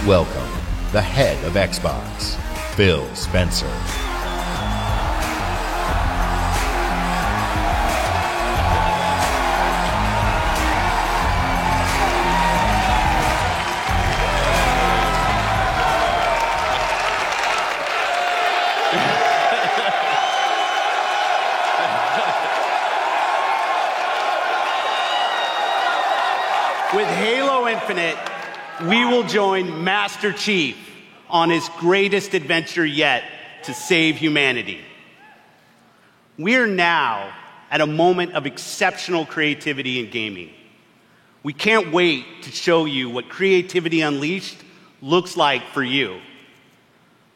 welcome the head of Xbox, Phil Spencer. With Halo Infinite, we will join Master Chief on his greatest adventure yet to save humanity. We're now at a moment of exceptional creativity in gaming. We can't wait to show you what Creativity Unleashed looks like for you.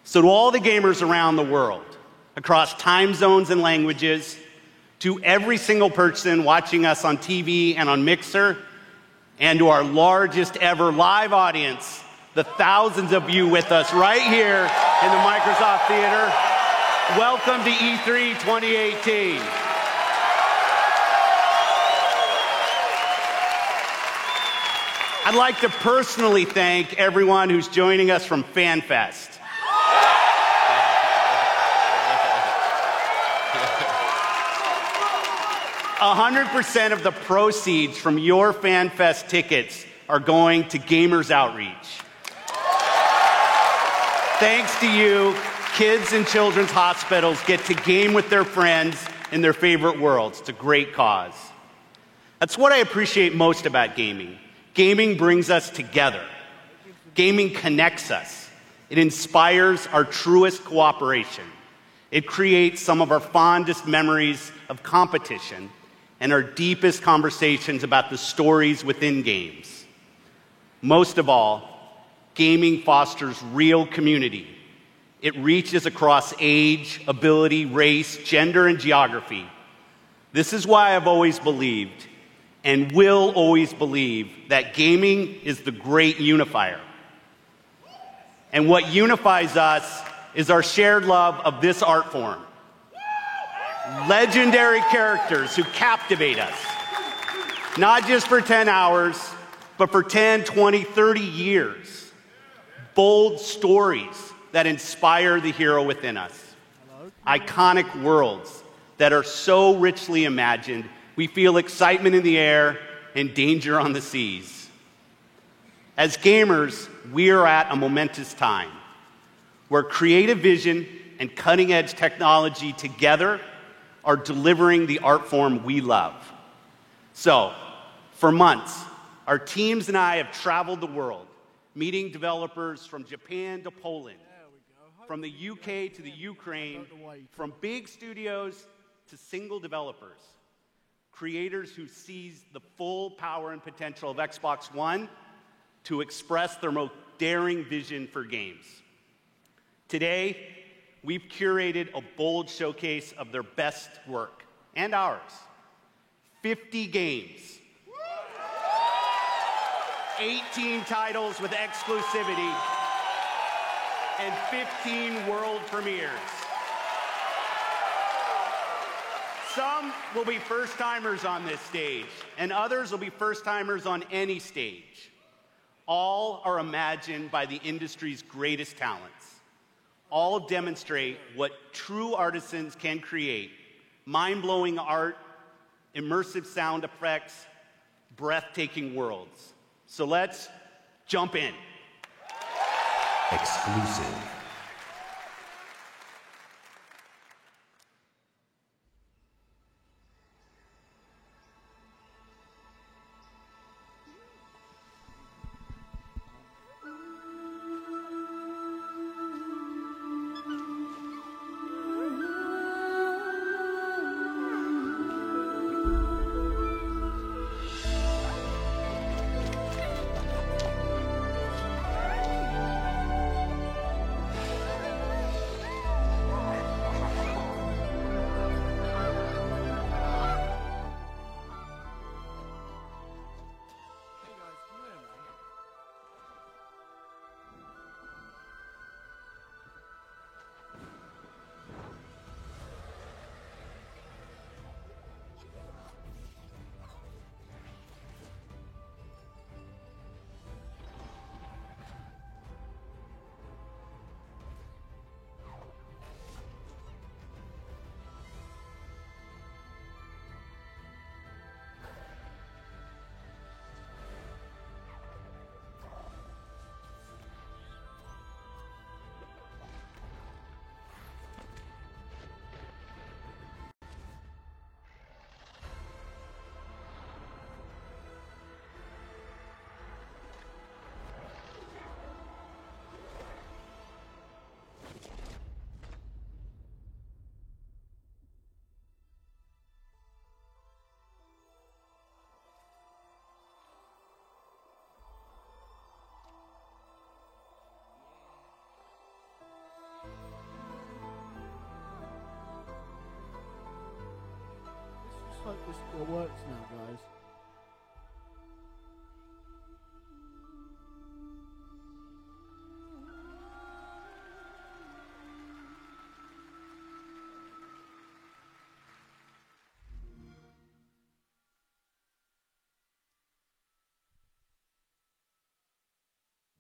So to all the gamers around the world, across time zones and languages, to every single person watching us on TV and on Mixer, and to our largest ever live audience, the thousands of you with us right here in the Microsoft Theater, welcome to E3 2018. I'd like to personally thank everyone who's joining us from FanFest. 100% of the proceeds from your FanFest tickets are going to Gamers Outreach. Thanks to you, kids in children's hospitals get to game with their friends in their favorite worlds. It's a great cause. That's what I appreciate most about gaming. Gaming brings us together. Gaming connects us. It inspires our truest cooperation. It creates some of our fondest memories of competition and our deepest conversations about the stories within games. Most of all, gaming fosters real community. It reaches across age, ability, race, gender, and geography. This is why I've always believed, and will always believe, that gaming is the great unifier. And what unifies us is our shared love of this art form. Legendary characters who captivate us, not just for 10 hours, but for 10, 20, 30 years. Bold stories that inspire the hero within us. Iconic worlds that are so richly imagined, we feel excitement in the air and danger on the seas. As gamers, we are at a momentous time where creative vision and cutting-edge technology together are delivering the art form we love. So, for months, our teams and I have traveled the world, meeting developers from Japan to Poland, from the UK to the Ukraine, from big studios to single developers, creators who seize the full power and potential of Xbox One to express their most daring vision for games. Today, we've curated a bold showcase of their best work, and ours. 50 games. 18 titles with exclusivity, and 15 world premieres. Some will be first-timers on this stage, and others will be first-timers on any stage. All are imagined by the industry's greatest talents. All demonstrate what true artisans can create: mind-blowing art, immersive sound effects, breathtaking worlds. So let's jump in. Exclusive. It works now, guys.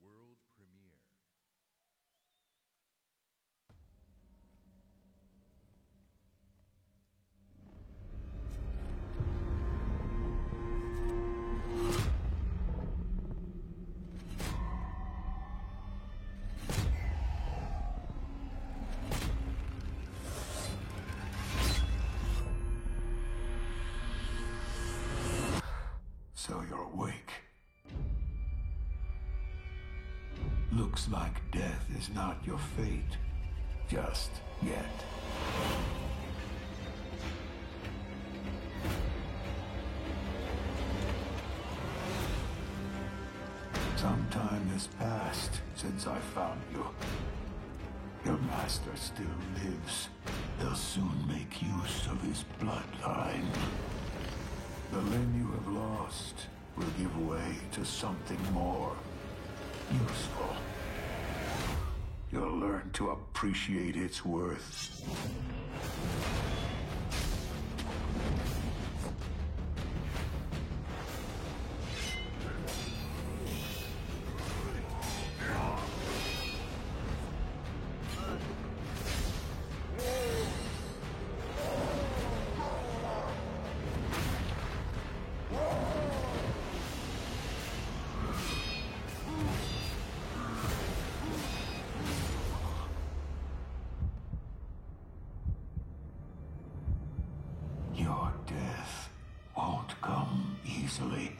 World premiere. So you're awake. Looks like death is not your fate. Just yet. Some time has passed since I found you. Your master still lives. They'll soon make use of his bloodline. The limb you have lost will give way to something more useful. You'll learn to appreciate its worth. Your death won't come easily.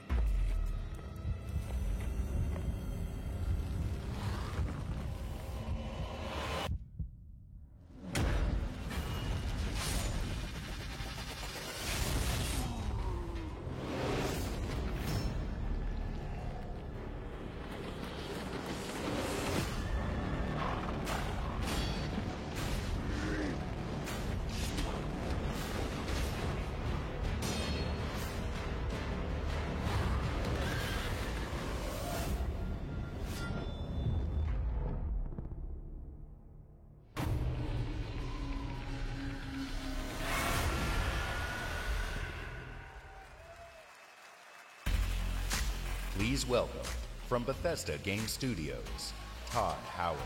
Please welcome, from Bethesda Game Studios, Todd Howard.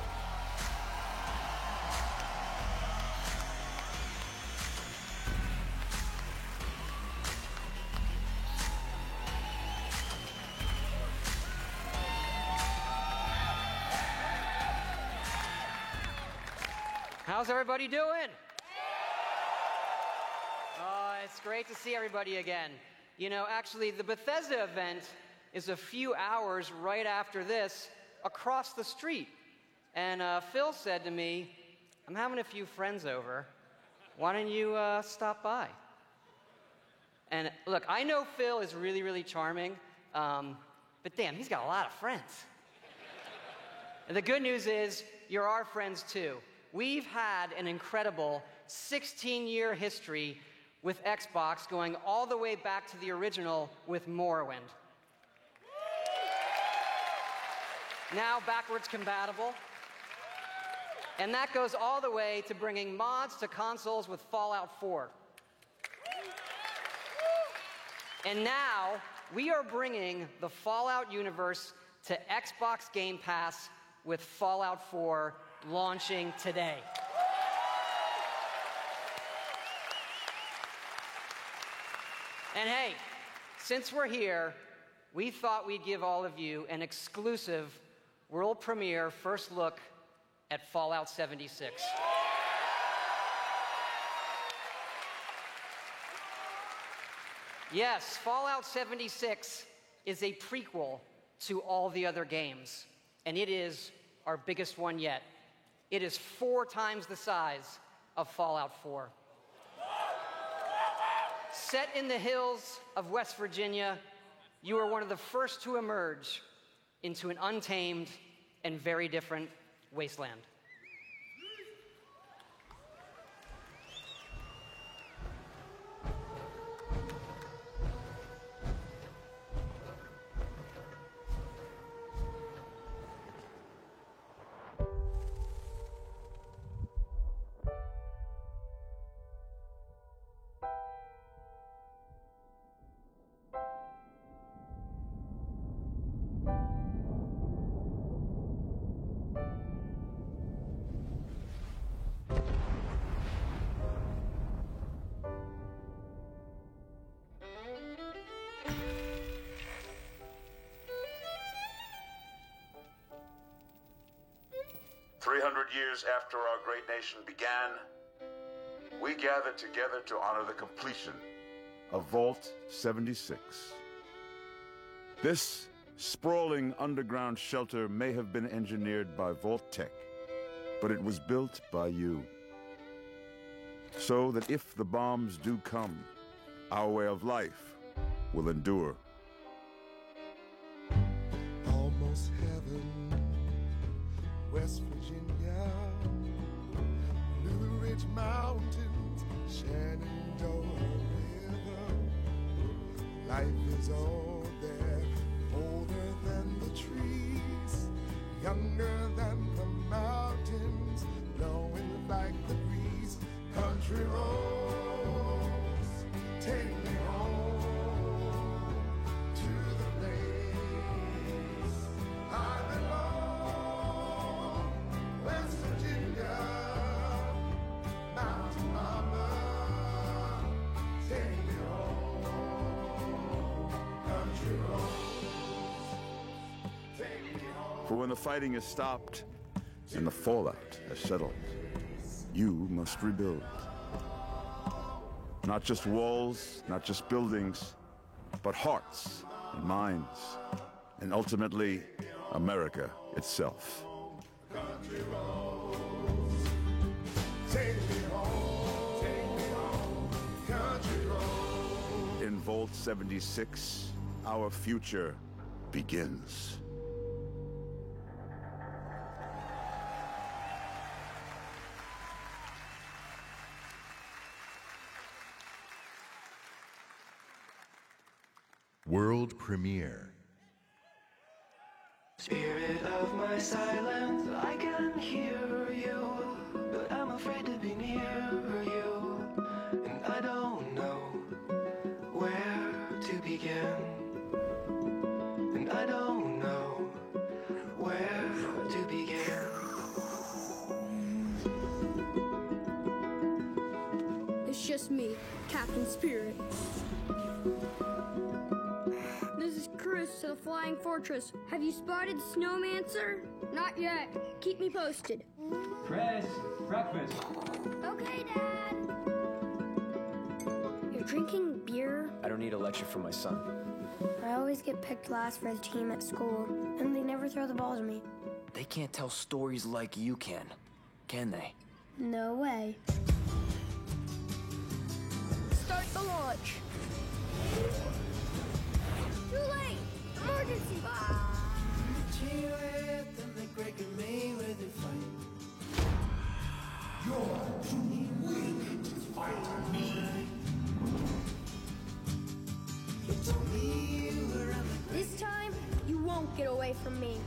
How's everybody doing? It's great to see everybody again. You know, actually, the Bethesda event is a few hours right after this across the street. And Phil said to me, I'm having a few friends over. Why don't you stop by? And look, I know Phil is really, really charming, but damn, he's got a lot of friends. And the good news is, you're our friends too. We've had an incredible 16-year history with Xbox, going all the way back to the original with Morrowind. Now backwards compatible. And that goes all the way to bringing mods to consoles with Fallout 4. And now we are bringing the Fallout universe to Xbox Game Pass with Fallout 4 launching today. And hey, since we're here, we thought we'd give all of you an exclusive world premiere first look at Fallout 76. Yes, Fallout 76 is a prequel to all the other games, and it is our biggest one yet. It is 4 times the size of Fallout 4. Set in the hills of West Virginia, you are one of the first to emerge into an untamed and very different wasteland. 300 years after our great nation began, we gathered together to honor the completion of Vault 76. This sprawling underground shelter may have been engineered by Vault-Tec, but it was built by you. So that if the bombs do come, our way of life will endure. Almost heaven, West Virginia, Blue Ridge Mountains, Shenandoah River. Life is all there, older than the trees, younger than the mountains, blowing like the breeze. Country roads, take me home to the place I belong. West Virginia, Mountain Mama, take me home. Country roads, take me home. For when the fighting is stopped and the fallout has settled, you must rebuild. Not just walls, not just buildings, but hearts and minds, and ultimately, America itself. Country roads, take me home, country roads. In Vault 76, our future begins. World premiere. Spirit of my silence, I can hear you, but I'm afraid to be near you, and I don't know where to begin, and I don't know where to begin. It's just me, Captain Spirit. This is Chris to the Flying Fortress. Have you spotted Snowmancer? Not yet. Keep me posted. Chris, breakfast. Okay, Dad. You're drinking beer? I don't need a lecture from my son. I always get picked last for the team at school, and they never throw the ball to me. They can't tell stories like you can they? No way. Start the launch. Too late! Emergency! You're too weak to fight me. This time, you won't get away from me.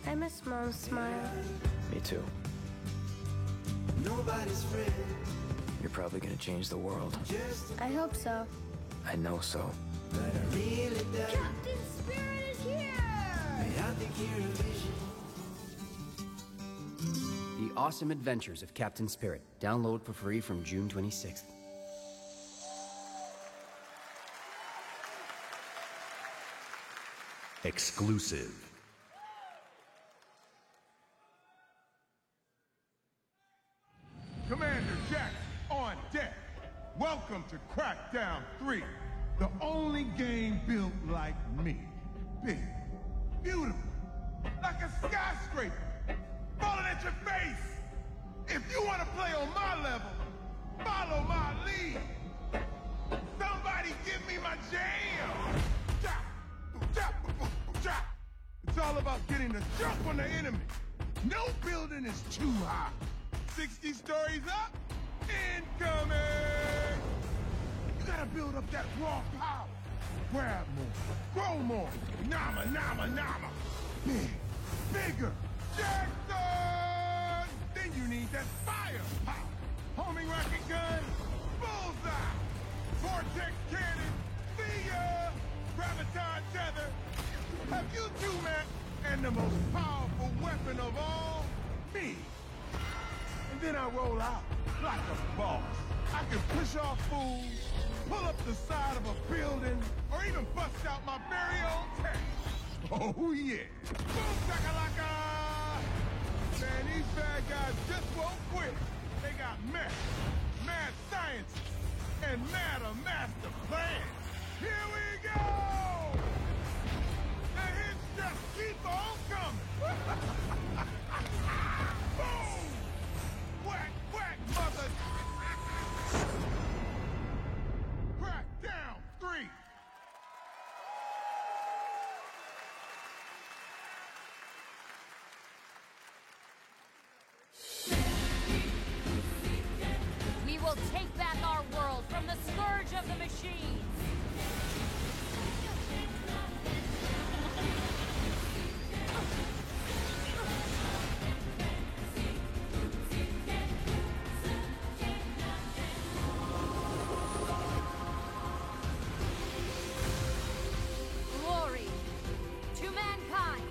I miss Mom's smile. Me too. Nobody's friend. You're probably gonna change the world. I hope so. I know so. Captain Spirit is here! The Awesome Adventures of Captain Spirit. Download for free from June 26th. Exclusive. Commander Jackson on deck. Welcome to Crackdown 3, the only game built like me. Big, beautiful, like a skyscraper, falling at your face. If you want to play on my level, follow my lead. Somebody give me my jam. Chop, chop, chop. It's all about getting the jump on the enemy. No building is too high. 60 stories up, incoming! You gotta build up that raw power. Grab more, grow more, nama, nama, nama. Big, bigger, Jackson! Then you need that firepower. Homing rocket gun, bullseye. Vortex cannon, see ya! Graviton tether. Have you two met? And the most powerful weapon of all, me. And then I roll out like a boss. I can push off fools, pull up the side of a building, or even bust out my very own tank. Oh yeah. Boom shakalaka! Man, these bad guys just won't quit. They got mad science, and mad a master plan. Here we go! The hits just keep on coming. Boom! Whack, whack, mother! Crackdown 3! We will take back our world from the scourge of the machines! Glory to mankind!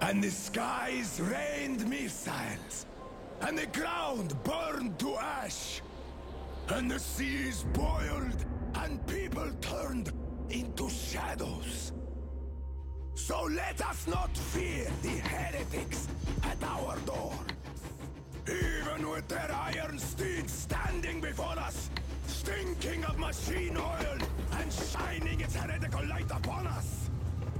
And the skies rained missiles, and the ground burned to ash, and the seas boiled, and people turned into shadows. So let us not fear the heretics at our door. Even with their iron steeds standing before us, stinking of machine oil, and shining its heretical light upon us.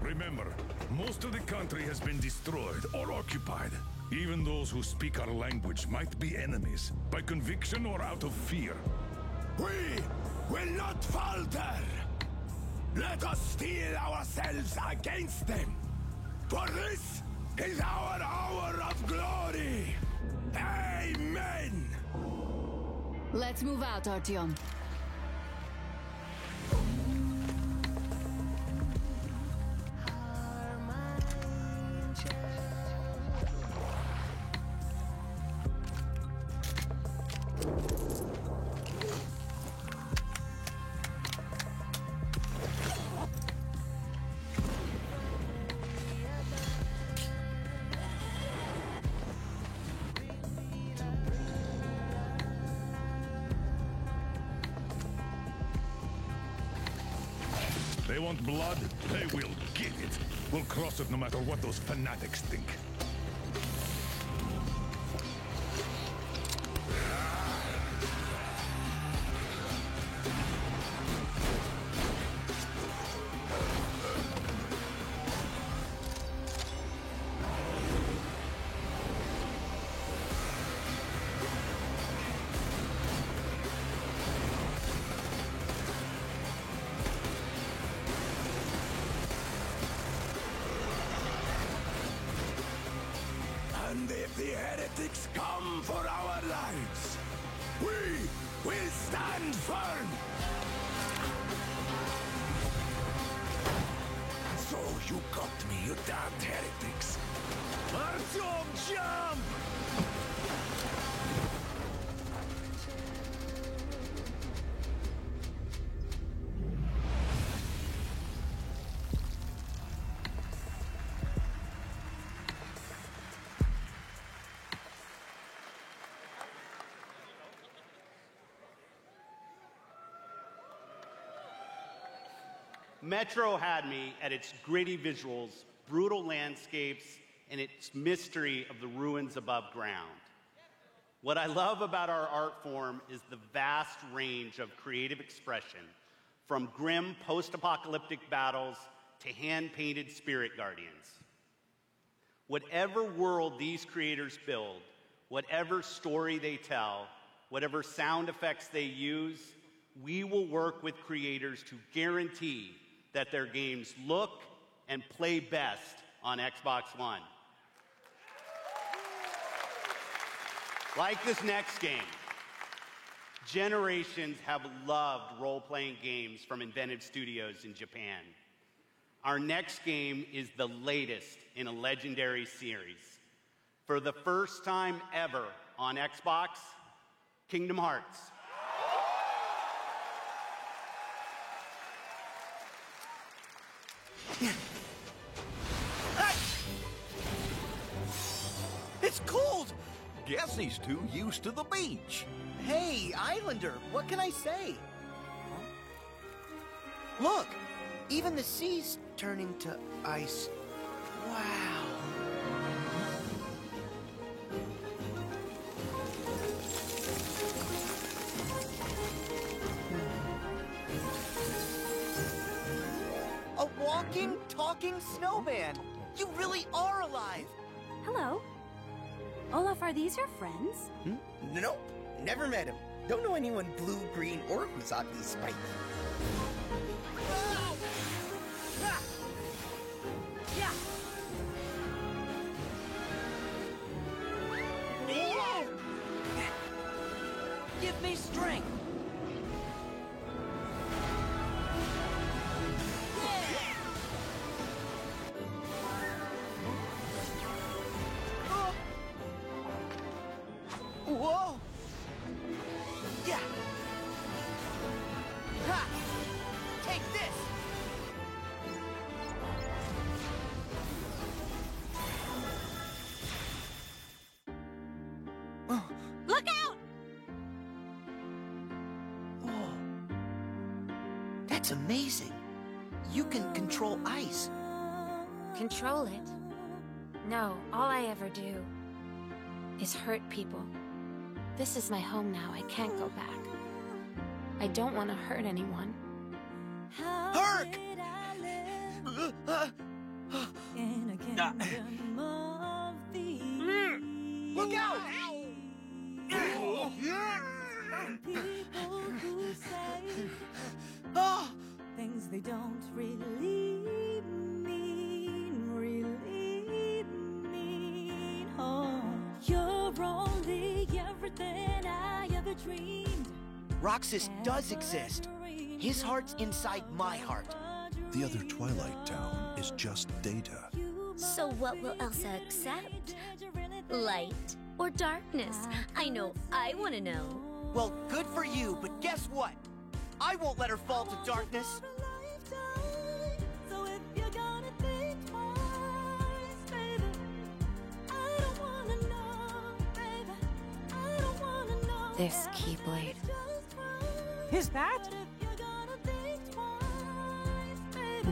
Remember, most of the country has been destroyed or occupied. Even those who speak our language might be enemies, by conviction or out of fear. We will not falter! Let us steel ourselves against them! For this is our hour of glory! Amen! Let's move out, Artyom. They want blood? They will get it. We'll cross it no matter what those fanatics think. And if the heretics come for our lives, we will stand firm! So you got me, you damned heretics! Artyom, jump! Metro had me at its gritty visuals, brutal landscapes, and its mystery of the ruins above ground. What I love about our art form is the vast range of creative expression, from grim post-apocalyptic battles to hand-painted spirit guardians. Whatever world these creators build, whatever story they tell, whatever sound effects they use, we will work with creators to guarantee that their games look and play best on Xbox One. Like this next game, generations have loved role-playing games from Inventive Studios in Japan. Our next game is the latest in a legendary series. For the first time ever, on Xbox, Kingdom Hearts. It's cold! Guess he's too used to the beach. Hey, Islander, what can I say? Look, even the sea's turning to ice. Wow. A walking, talking snowman! You really are alive! Hello. Olaf, are these your friends? Nope, never met him. Don't know anyone blue, green, or Kusaki Spike. Give me strength. Whoa! Yeah! Ha! Take this! Look out! Oh. That's amazing. You can control ice. Control it? No, all I ever do is hurt people. This is my home now. I can't go back. I don't want to hurt anyone. Herc! Look out! Oh! Things they don't really mean. Oh, you're only everything I ever dreamed. Roxas does exist. His heart's inside my heart. The other Twilight Town is just data. So what will Elsa accept? Light or darkness? I know I want to know. Well, good for you, but guess what? I won't let her fall to darkness. So if you're gonna think twice, baby, I don't wanna know, baby, I don't wanna know. This Keyblade. Is that?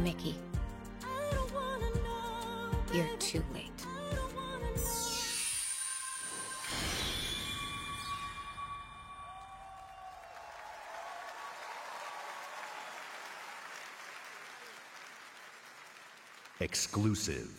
Mickey. You're too late. Exclusive.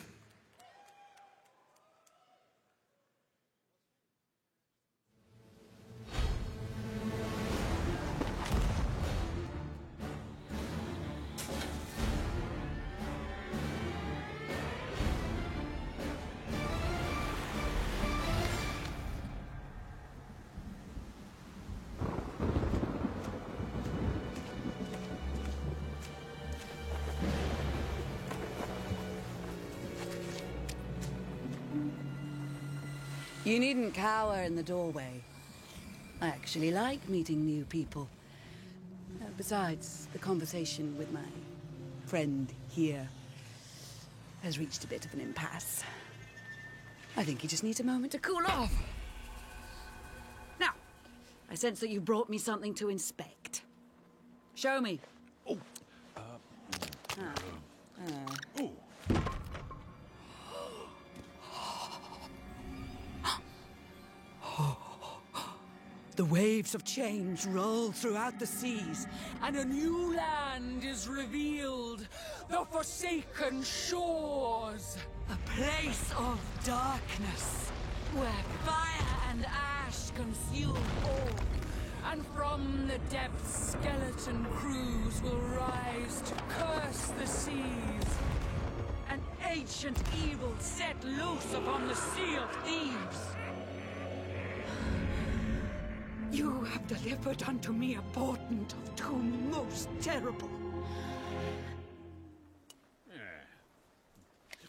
You needn't cower in the doorway. I actually like meeting new people. Besides, the conversation with my friend here has reached a bit of an impasse. I think he just needs a moment to cool off. Now, I sense that you brought me something to inspect. Show me. Oh. The waves of change roll throughout the seas, and a new land is revealed. The Forsaken Shores. A place of darkness, where fire and ash consume all. And from the depths, skeleton crews will rise to curse the seas. An ancient evil set loose upon the Sea of Thieves. You have delivered unto me a portent of doom most terrible.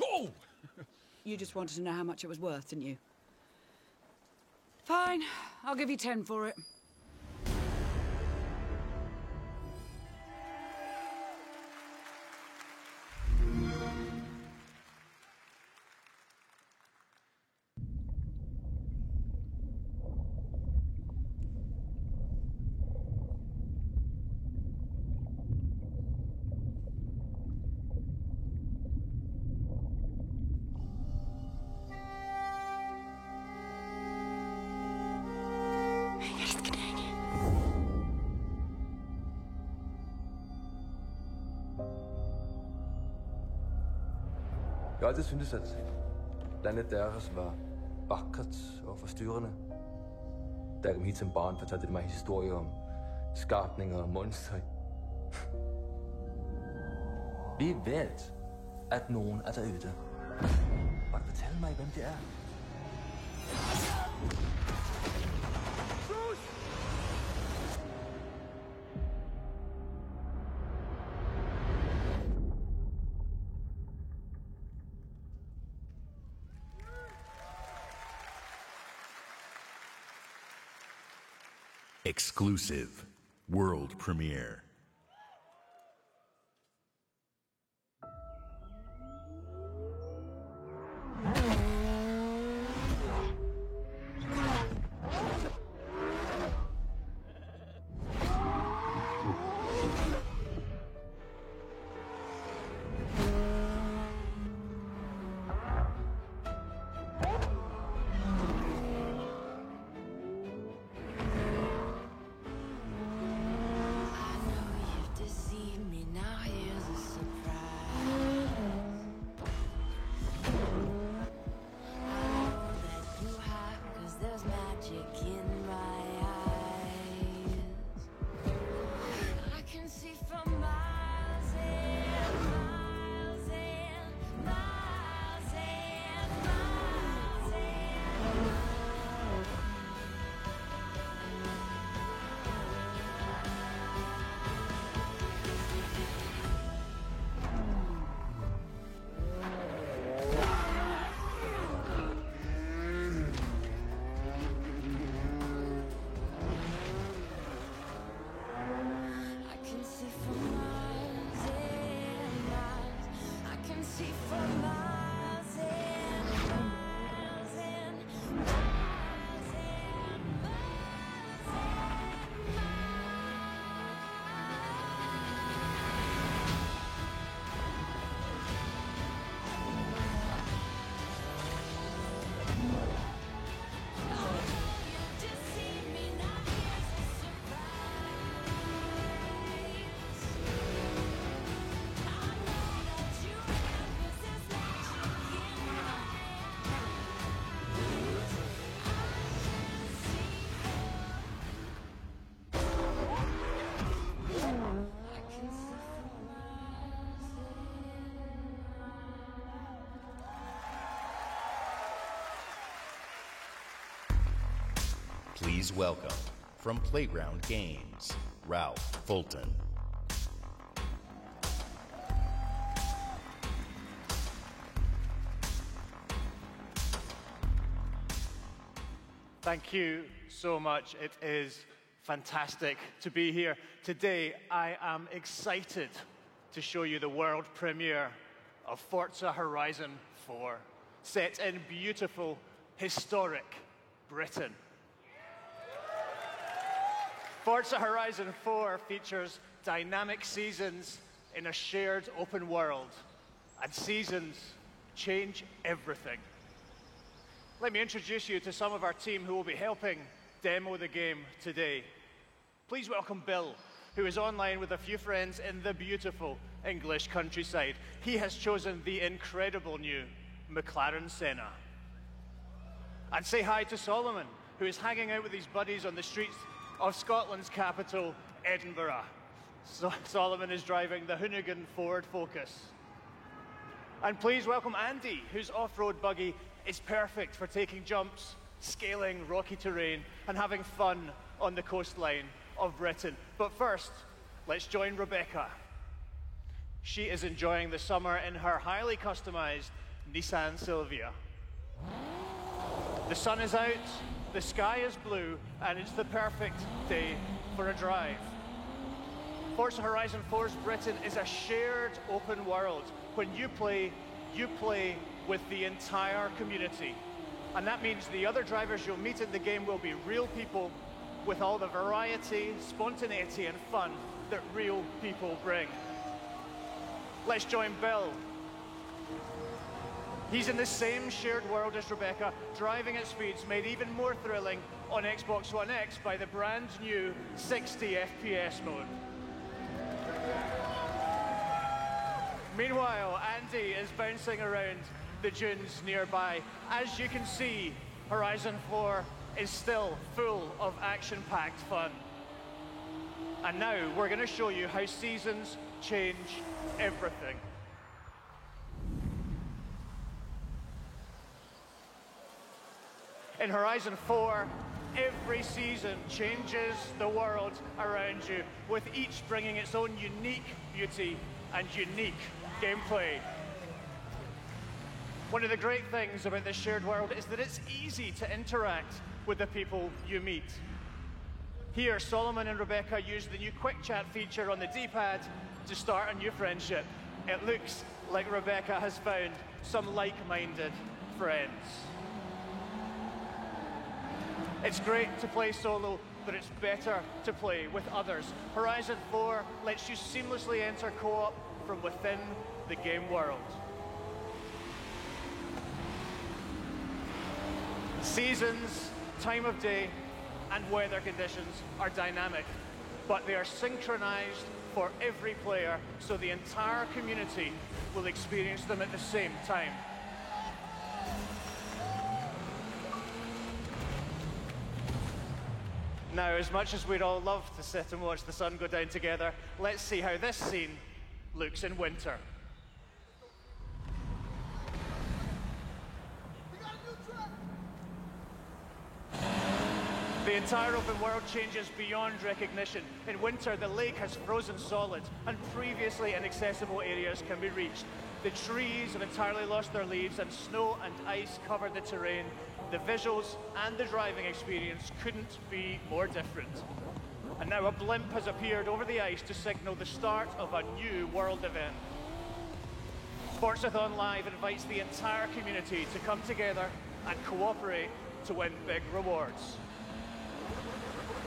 Oh! You just wanted to know how much it was worth, didn't you? Fine, I'll give you 10 for it. Jeg har altid syntes, at landet deres var vakkert og forstyrrende. Da jeg kom hit som barn, fortalte de mig historier om skapninger og monstre. Vi ved, at nogen er derude. Må du fortælle mig, hvem det er? Exclusive world premiere. Please welcome, from Playground Games, Ralph Fulton. Thank you so much. It is fantastic to be here. Today, I am excited to show you the world premiere of Forza Horizon 4, set in beautiful, historic Britain. Forza Horizon 4 features dynamic seasons in a shared open world, and seasons change everything. Let me introduce you to some of our team who will be helping demo the game today. Please welcome Bill, who is online with a few friends in the beautiful English countryside. He has chosen the incredible new McLaren Senna. And say hi to Solomon, who is hanging out with his buddies on the streets of Scotland's capital, Edinburgh. Solomon is driving the Hoonigan Ford Focus. And please welcome Andy, whose off-road buggy is perfect for taking jumps, scaling rocky terrain, and having fun on the coastline of Britain. But first, let's join Rebecca. She is enjoying the summer in her highly customized Nissan Silvia. The sun is out, the sky is blue, and it's the perfect day for a drive. Forza Horizon 4's Britain is a shared open world. When you play with the entire community. And that means the other drivers you'll meet in the game will be real people with all the variety, spontaneity, and fun that real people bring. Let's join Bill. He's in the same shared world as Rebecca, driving at speeds made even more thrilling on Xbox One X by the brand new 60 FPS mode. Meanwhile, Andy is bouncing around the dunes nearby. As you can see, Horizon 4 is still full of action-packed fun. And now we're going to show you how seasons change everything. In Horizon 4, every season changes the world around you, with each bringing its own unique beauty and unique gameplay. One of the great things about this shared world is that it's easy to interact with the people you meet. Here, Solomon and Rebecca use the new Quick Chat feature on the D-pad to start a new friendship. It looks like Rebecca has found some like-minded friends. It's great to play solo, but it's better to play with others. Horizon 4 lets you seamlessly enter co-op from within the game world. Seasons, time of day, and weather conditions are dynamic, but they are synchronized for every player, so the entire community will experience them at the same time. Now, as much as we'd all love to sit and watch the sun go down together, let's see how this scene looks in winter. The entire open world changes beyond recognition. In winter, the lake has frozen solid, and previously inaccessible areas can be reached. The trees have entirely lost their leaves, and snow and ice cover the terrain. The visuals and the driving experience couldn't be more different. And now a blimp has appeared over the ice to signal the start of a new world event. Forzathon Live invites the entire community to come together and cooperate to win big rewards.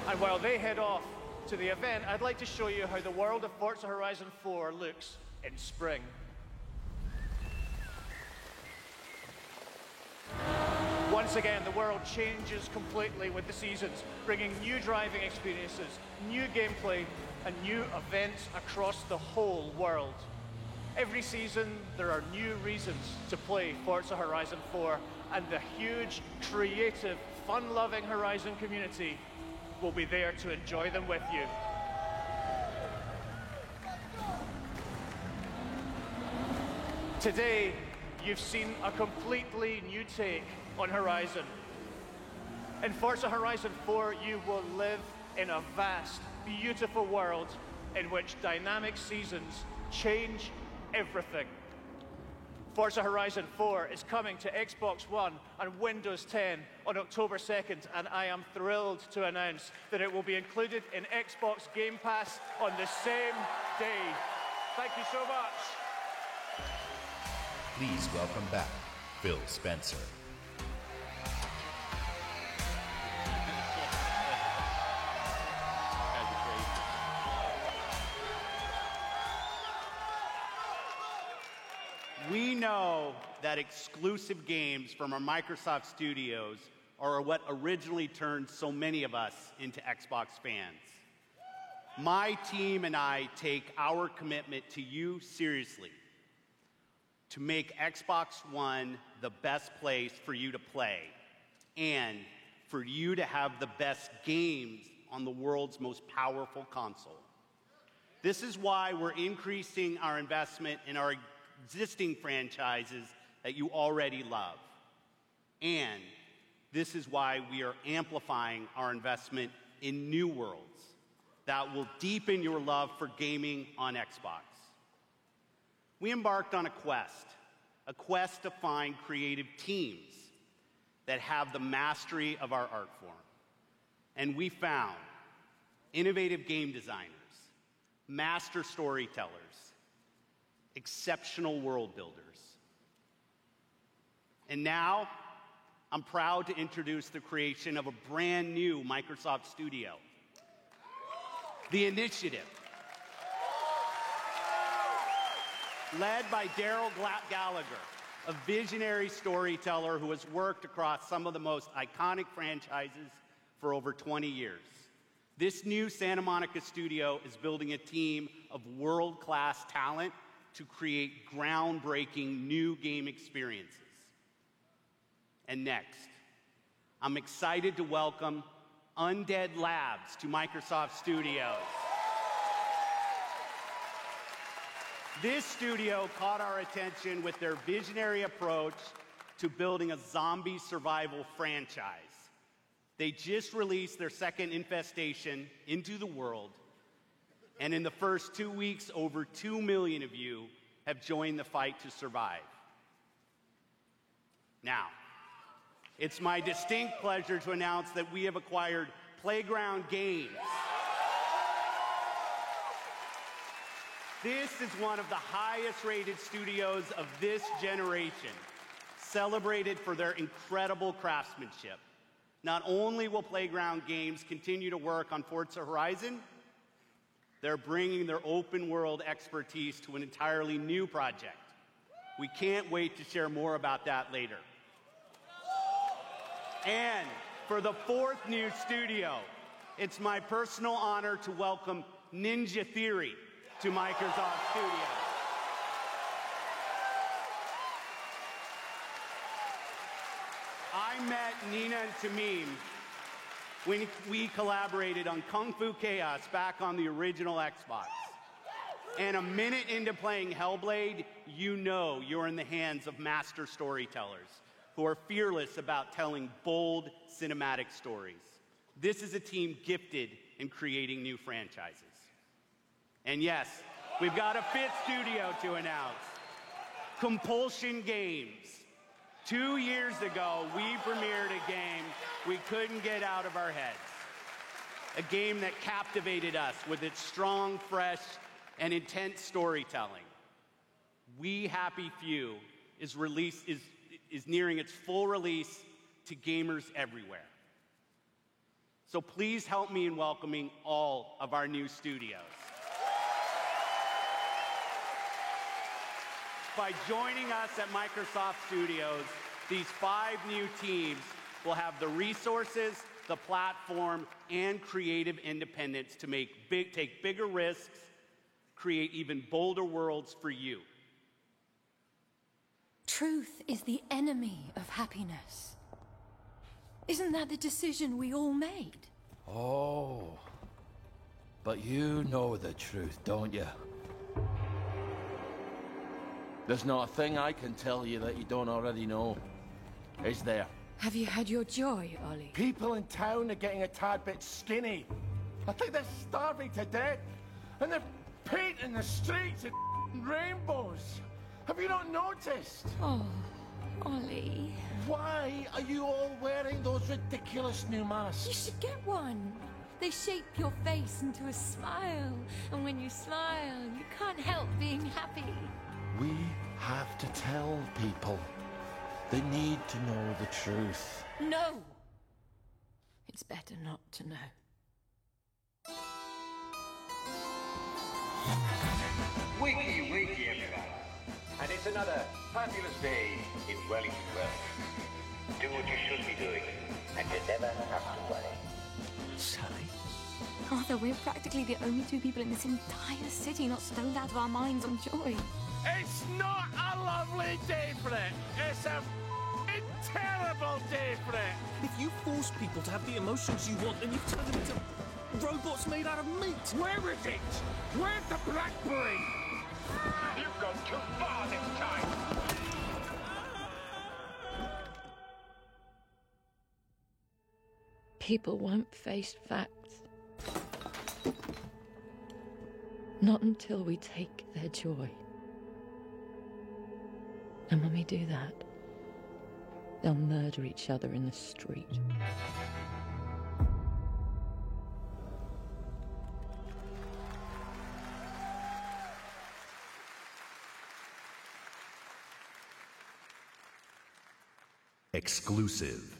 And while they head off to the event, I'd like to show you how the world of Forza Horizon 4 looks in spring. Once again, the world changes completely with the seasons, bringing new driving experiences, new gameplay, and new events across the whole world. Every season, there are new reasons to play Forza Horizon 4, and the huge, creative, fun-loving Horizon community will be there to enjoy them with you. Today, you've seen a completely new take on Horizon. In Forza Horizon 4, you will live in a vast, beautiful world in which dynamic seasons change everything. Forza Horizon 4 is coming to Xbox One and Windows 10 on October 2nd, and I am thrilled to announce that it will be included in Xbox Game Pass on the same day. Thank you so much. Please welcome back Phil Spencer. We know that exclusive games from our Microsoft studios are what originally turned so many of us into Xbox fans. My team and I take our commitment to you seriously, to make Xbox One the best place for you to play and for you to have the best games on the world's most powerful console. This is why we're increasing our investment in our existing franchises that you already love. And this is why we are amplifying our investment in new worlds that will deepen your love for gaming on Xbox. We embarked on a quest to find creative teams that have the mastery of our art form. And we found innovative game designers, master storytellers, exceptional world builders. And now, I'm proud to introduce the creation of a brand new Microsoft studio, The Initiative. Led by Daryl Gallagher, a visionary storyteller who has worked across some of the most iconic franchises for over 20 years. This new Santa Monica studio is building a team of world-class talent to create groundbreaking new game experiences. And next, I'm excited to welcome Undead Labs to Microsoft Studios. This studio caught our attention with their visionary approach to building a zombie survival franchise. They just released their second Infestation into the world, and in the first 2 weeks, over 2 million of you have joined the fight to survive. Now, it's my distinct pleasure to announce that we have acquired Playground Games. This is one of the highest-rated studios of this generation, celebrated for their incredible craftsmanship. Not only will Playground Games continue to work on Forza Horizon, they're bringing their open-world expertise to an entirely new project. We can't wait to share more about that later. And for the fourth new studio, it's my personal honor to welcome Ninja Theory to Microsoft Studios. I met Nina and Tamim when we collaborated on Kung Fu Chaos back on the original Xbox. And a minute into playing Hellblade, you know you're in the hands of master storytellers who are fearless about telling bold cinematic stories. This is a team gifted in creating new franchises. And yes, we've got a fifth studio to announce, Compulsion Games. 2 years ago, we premiered a game we couldn't get out of our heads. A game that captivated us with its strong, fresh, and intense storytelling. We Happy Few is nearing its full release to gamers everywhere. So please help me in welcoming all of our new studios. By joining us at Microsoft Studios, these 5 new teams will have the resources, the platform, and creative independence to take bigger risks, create even bolder worlds for you. Truth is the enemy of happiness. Isn't that the decision we all made? Oh, but you know the truth, don't you? There's not a thing I can tell you that you don't already know, is there? Have you had your joy, Ollie? People in town are getting a tad bit skinny. I think they're starving to death, and they're painting the streets in rainbows. Have you not noticed? Oh, Ollie. Why are you all wearing those ridiculous new masks? You should get one. They shape your face into a smile, and when you smile, you can't help being happy. We have to tell people. They need to know the truth. No! It's better not to know. Wakey, wakey, everyone. And it's another fabulous day in Wellington Wells. Do what you should be doing, and you never have to worry. Sally? Arthur, we're practically the only 2 people in this entire city not stoned out of our minds on joy. It's not a lovely day for it. It's a terrible day for it. If you force people to have the emotions you want, then you've turned them into robots made out of meat. Where is it? Where's the BlackBerry? You've gone too far this time. People won't face facts. Not until we take their joy. And when we do that, they'll murder each other in the street. Exclusive.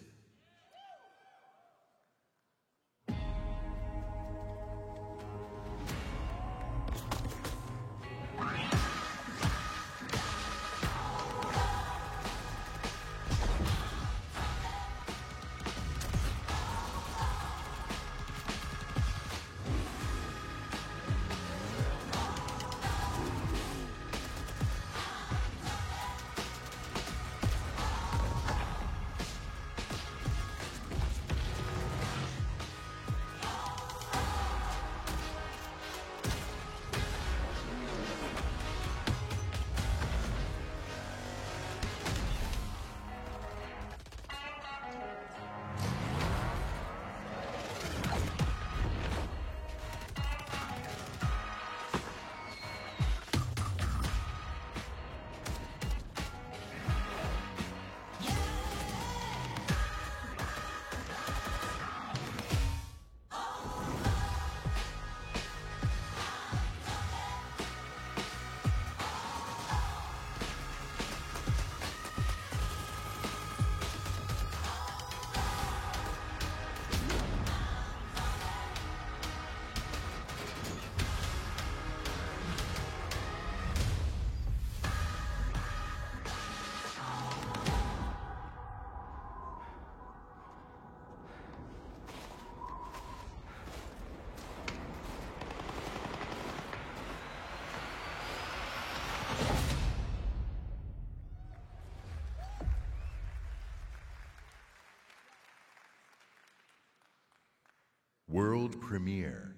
World premiere.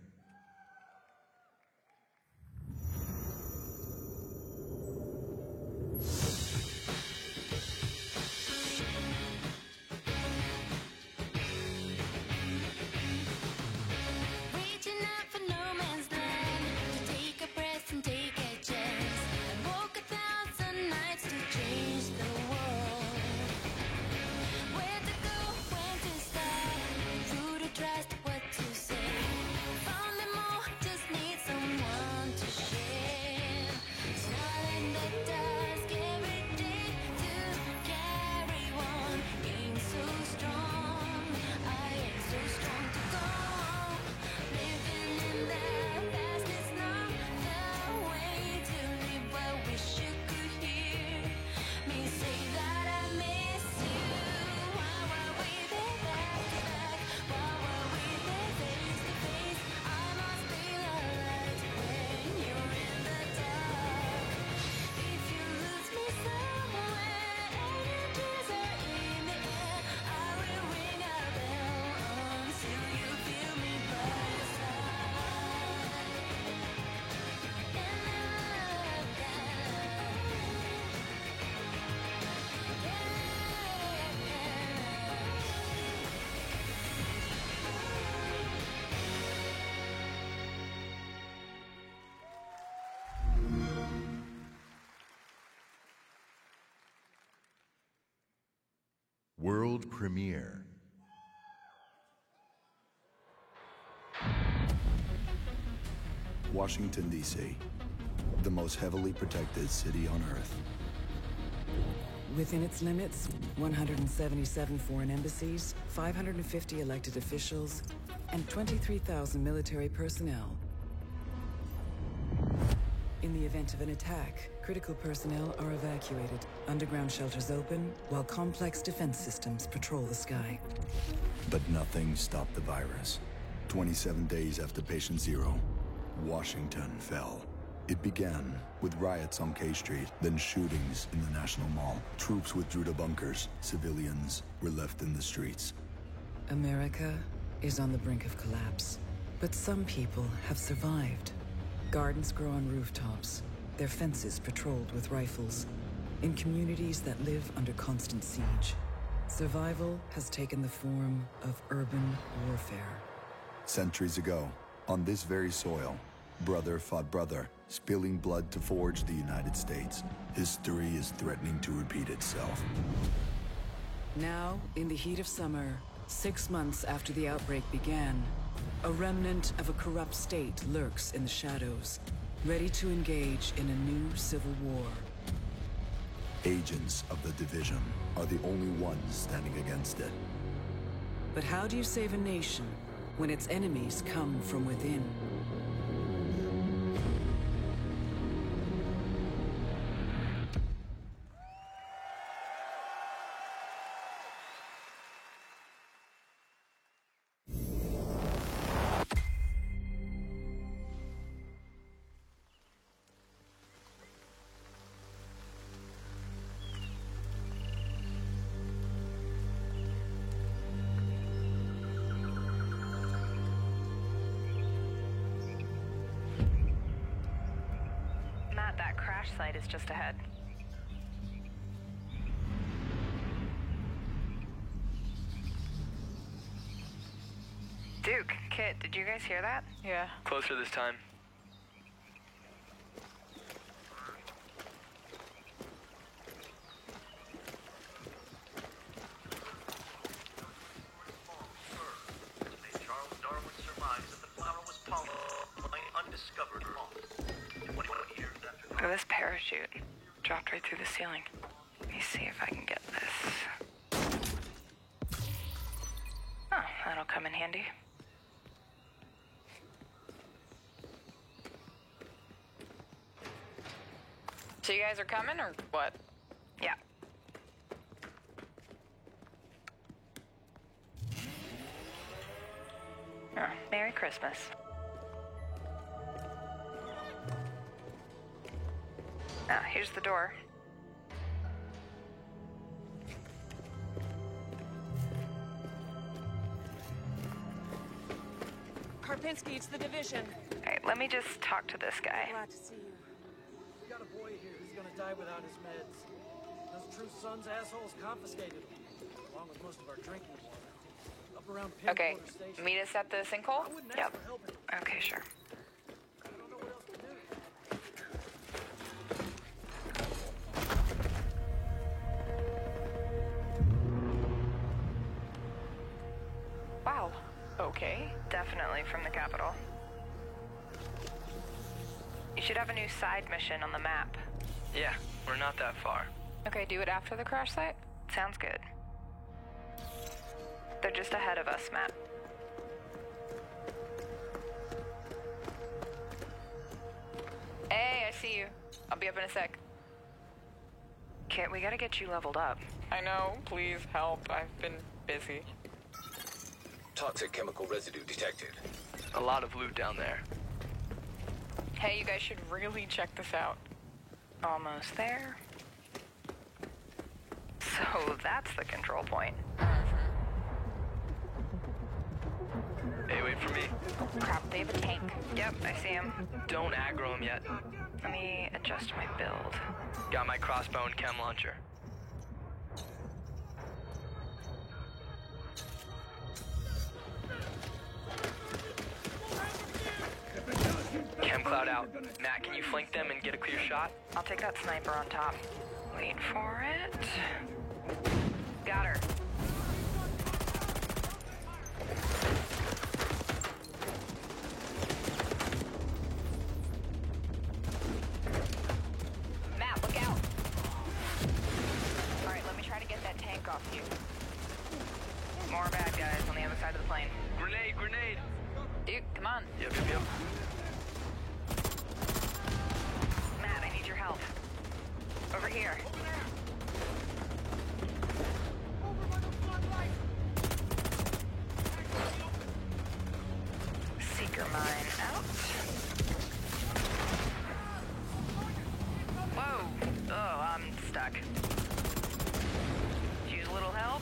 Reaching out for no man's land to take a breath and take a chance and walk 1,000 nights to change the world. Where to go, when to start, who to trust, what to say. Found them all, just need someone to share. It's not in the task every day to carry on. Being so strong, I am so strong to go. Living in the past is not the way to live. I wish you could hear me say that I miss you. Why were we there back to back? Why were we there face to face? I must feel alright when you're in the dark. If you lose me somewhere and your tears are in the air, I will ring a bell until you feel me by your side. And then love World premiere. Washington, D.C., the most heavily protected city on Earth. Within its limits, 177 foreign embassies, 550 elected officials, and 23,000 military personnel. In the event of an attack, critical personnel are evacuated, underground shelters open, while complex defense systems patrol the sky. But nothing stopped the virus. 27 days after Patient Zero, Washington fell. It began with riots on K Street, then shootings in the National Mall. Troops withdrew to bunkers. Civilians were left in the streets. America is on the brink of collapse, but some people have survived. Gardens grow on rooftops, their fences patrolled with rifles, in communities that live under constant siege. Survival has taken the form of urban warfare. Centuries ago, on this very soil, brother fought brother, spilling blood to forge the United States. History is threatening to repeat itself. Now, in the heat of summer, 6 months after the outbreak began, a remnant of a corrupt state lurks in the shadows, ready to engage in a new civil war. Agents of the Division are the only ones standing against it. But how do you save a nation when its enemies come from within? That crash site is just ahead. Duke, Kit, did you guys hear that? Yeah. Closer this time. Charles Darwin surmised that the flower was pollinated by an undiscovered moth. 21 years after. Look at this parachute. Dropped right through the ceiling. Let me see if I can get this. Oh, that'll come in handy. So you guys are coming, or what? Yeah. Oh, Merry Christmas. Ah, here's the door. Karpinski, it's the Division. Alright, let me just talk to this guy. Glad to see you. We got a boy here who's gonna die without his meds. Those True Sons assholes confiscated him, along with most of our drinking water. Up around Okay, Pinwater Station. meet us at the sinkhole? I wouldn't ask Yep. for help. Okay, sure. I don't know what else to do. Wow. Okay. Definitely from the capital. You should have a new side mission on the map. Yeah, we're not that far. Okay, do it after the crash site? Sounds good. They're just ahead of us, Matt. Hey, I see you. I'll be up in a sec. Kit, we gotta get you leveled up. I know, please help. I've been busy. Toxic chemical residue detected. A lot of loot down there. Hey, you guys should really check this out. Almost there. So that's the control point. Hey, wait for me. Crap, they have a tank. Yep, I see him. Don't aggro him yet. Let me adjust my build. Got my crossbow and chem launcher. Chem cloud out. Matt, can you flank them and get a clear shot? I'll take that sniper on top. Wait for it. Got her. Matt, look out. Alright, let me try to get that tank off you. More bad guys on the other side of the plane. Grenade, grenade! Dude, come on. Yep. Matt, I need your help. Over here. Seeker mine out. Whoa. Oh, I'm stuck. Use a little help.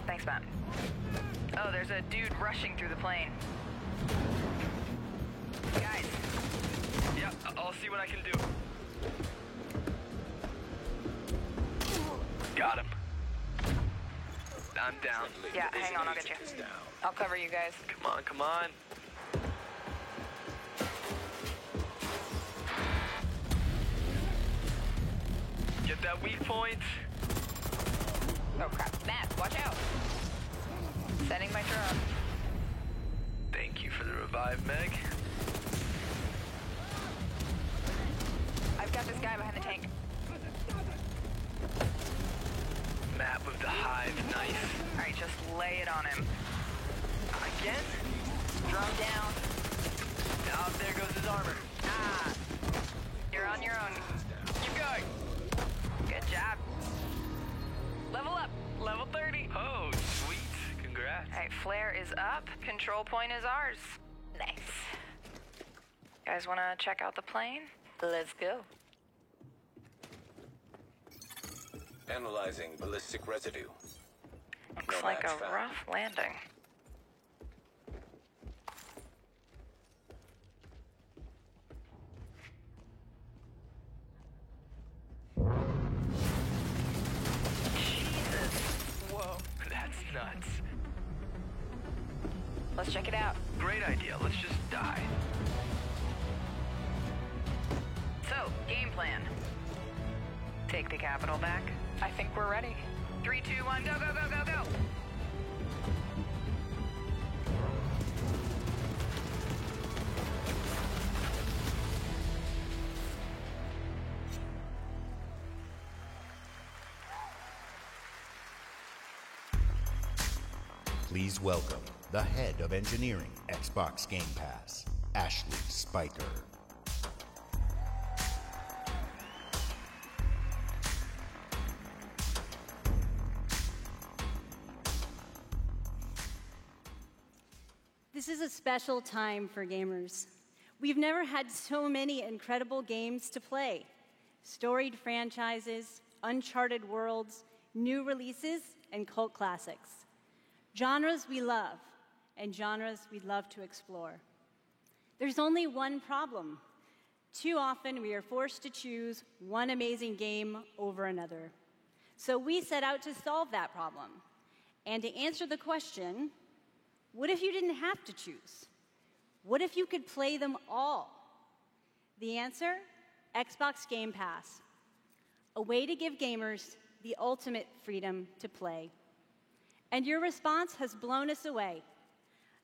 Thanks, Matt. Oh, there's a dude rushing through the plane. Guys. Yeah, I'll see what I can do. Got him. I'm down. Yeah, hang on, I'll get you. I'll cover you guys. Come on, come on. that weak point. Oh crap, Matt, watch out. Setting my drone. Thank you for the revive, Meg. I've got this guy behind the tank. Map of the hive, nice. Alright, just lay it on him. Again? Drone down. Now there goes his armor. Ah! You're on your own. Keep going. Good job. Level up. Level 30. Oh, sweet. Congrats. Alright, flare is up. Control point is ours. Nice. Guys wanna check out the plane? Let's go. Analyzing ballistic residue. Looks like a rough landing. Jesus. Whoa, that's nuts. Let's check it out. Great idea. Let's just die. So, game plan. Take the capital back. I think we're ready. 3, 2, 1, go, go, go, go, go! Please welcome the head of engineering, Xbox Game Pass, Ashley Spiker. This is a special time for gamers. We've never had so many incredible games to play. Storied franchises, uncharted worlds, new releases, and cult classics. Genres we love, and genres we'd love to explore. There's only one problem. Too often we are forced to choose one amazing game over another. So we set out to solve that problem. And to answer the question, what if you didn't have to choose? What if you could play them all? The answer? Xbox Game Pass. A way to give gamers the ultimate freedom to play. And your response has blown us away.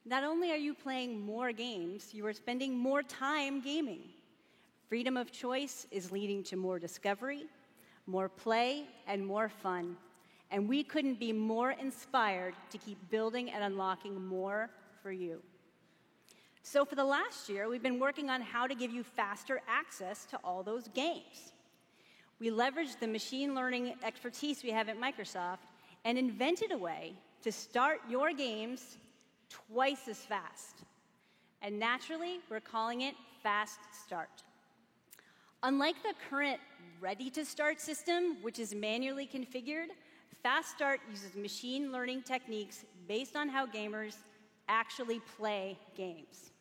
Not only are you playing more games, you are spending more time gaming. Freedom of choice is leading to more discovery, more play, and more fun. And we couldn't be more inspired to keep building and unlocking more for you. So for the last year, we've been working on how to give you faster access to all those games. We leveraged the machine learning expertise we have at Microsoft and invented a way to start your games twice as fast. And naturally, we're calling it Fast Start. Unlike the current Ready to Start system, which is manually configured, Fast Start uses machine learning techniques based on how gamers actually play games.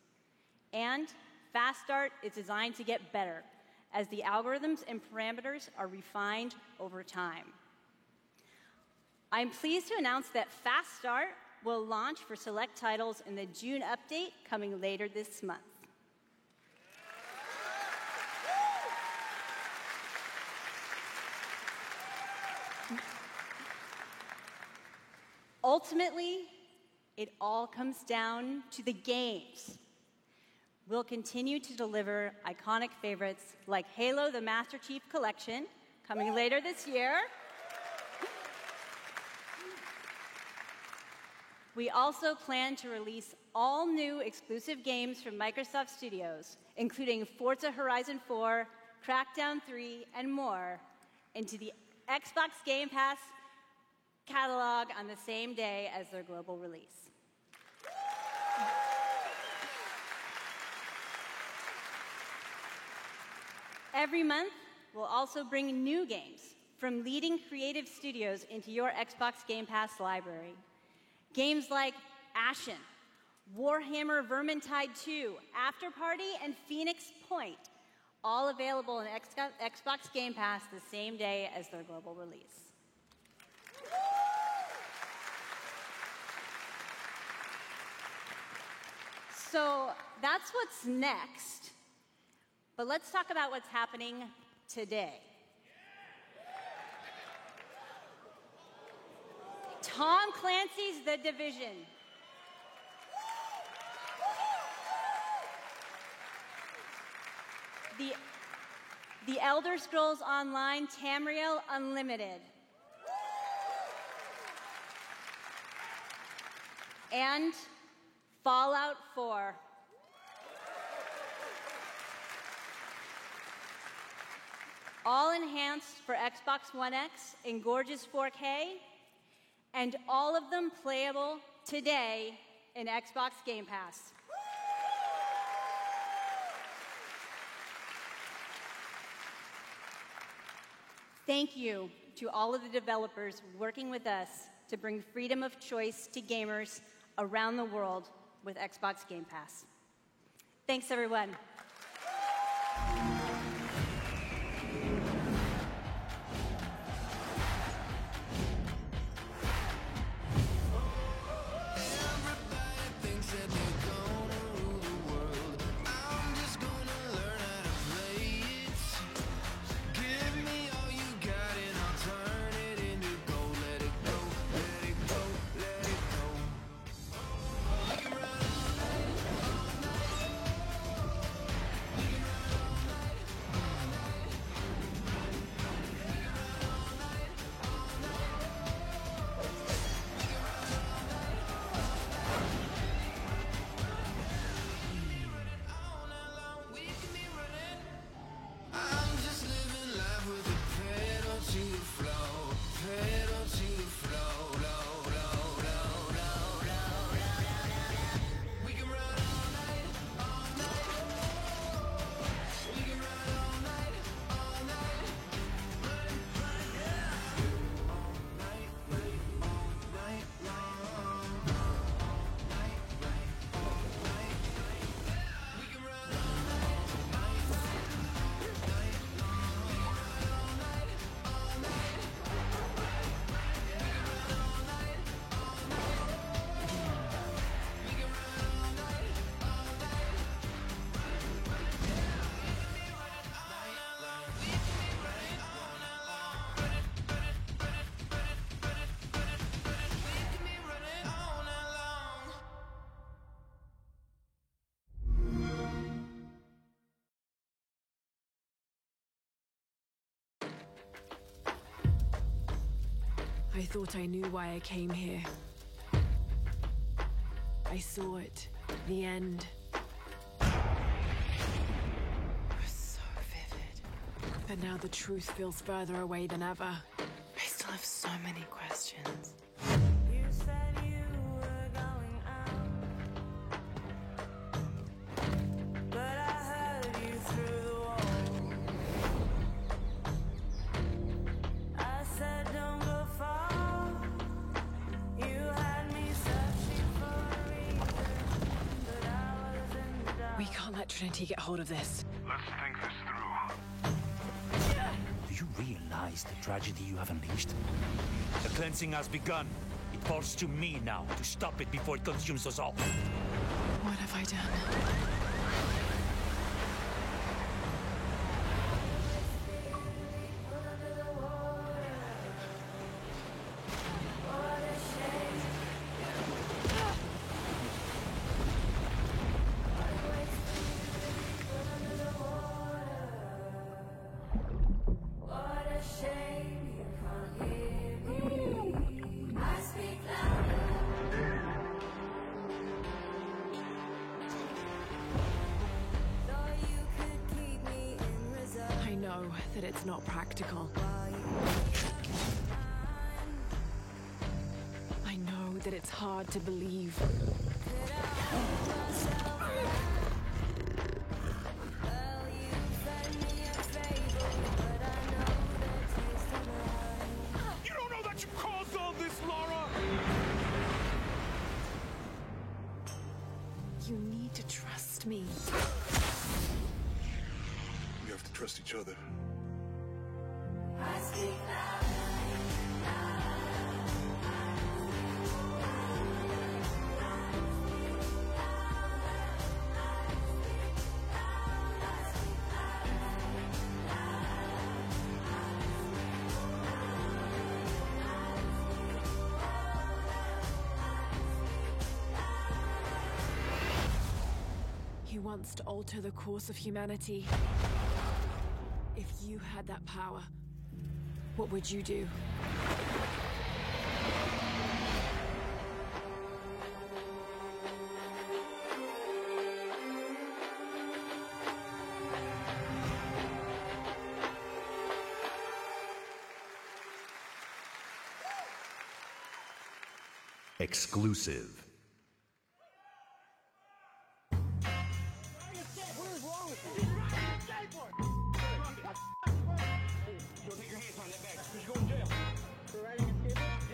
And Fast Start is designed to get better as the algorithms and parameters are refined over time. I'm pleased to announce that Fast Start will launch for select titles in the June update coming later this month. Ultimately, it all comes down to the games. We'll continue to deliver iconic favorites like Halo: The Master Chief Collection, coming later this year. We also plan to release all new exclusive games from Microsoft Studios, including Forza Horizon 4, Crackdown 3, and more, into the Xbox Game Pass catalog on the same day as their global release. Every month, we'll also bring new games from leading creative studios into your Xbox Game Pass library. Games like Ashen, Warhammer Vermintide 2, After Party, and Phoenix Point, all available in Xbox Game Pass the same day as their global release. So that's what's next, but let's talk about what's happening today. Tom Clancy's The Division. The Elder Scrolls Online Tamriel Unlimited. And Fallout 4. All enhanced for Xbox One X in gorgeous 4K, and all of them playable today in Xbox Game Pass. Thank you to all of the developers working with us to bring freedom of choice to gamers around the world with Xbox Game Pass. Thanks, everyone. I thought I knew why I came here. I saw it. The end. It was so vivid. But now the truth feels further away than ever. I still have so many questions. You said you were going out, but I heard you through the wall. I said don't go far. You had me searching for a reason, but I was in the dark. We can't let Trinity get hold of this. Let's think this through. Do you realize the tragedy you have unleashed? The cleansing has begun. It falls to me now to stop it before it consumes us all. What have I done? What a shame you can't hear me. I speak louder. Thought you could keep me in reserve. I know that it's not practical. I know that it's hard to believe. You don't know that you caused all this, Laura! You need to trust me. We have to trust each other. I speak louder. once to alter the course of humanity. If you had that power, what would you do? Exclusive.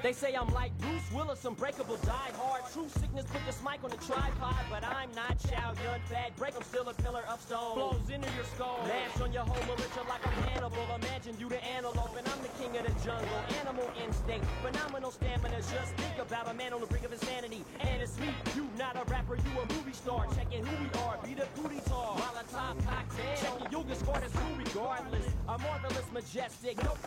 They say I'm like Bruce Willis, unbreakable, die hard. True sickness, put this mic on the tripod. But I'm not Chow Yun Fat. Break, I'm still a pillar of stone. Blows into your skull. Mash on your whole militia like I'm Hannibal. Imagine you the antelope, and I'm the king of the jungle. Animal instinct, phenomenal stamina. Just think about a man on the brink of insanity. And it's me, you not a rapper, you a movie star. Checking who we are, be the booty tall. Molotov cocktail. Checking yoga score that's who regardless. A marvelous, majestic. Nope.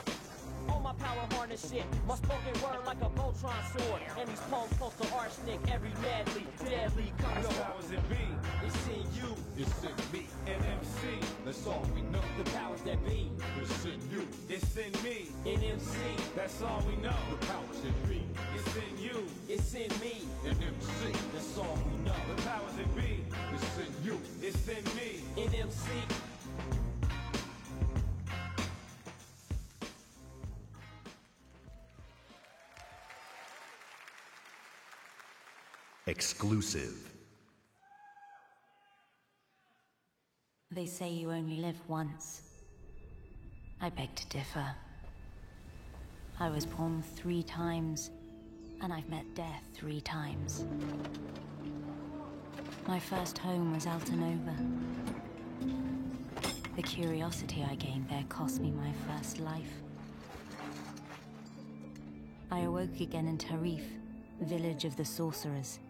All my power harness shit. My spoken word like a Voltron sword. And these palms close to arsenic. Every madly, deadly comes The powers that be. It's in you. It's in me. And MC. That's all we know. The powers that be. It's in you. It's in me. In MC. That's all we know. The powers that be. It's in you. It's in me. And MC. That's all we know. The powers that be. It's in you. It's in me. In MC. Exclusive. They say you only live once. I beg to differ. I was born 3 times, and I've met death 3 times. My first home was Altanova. The curiosity I gained there cost me my first life. I awoke again in Tarif, village of the sorcerers.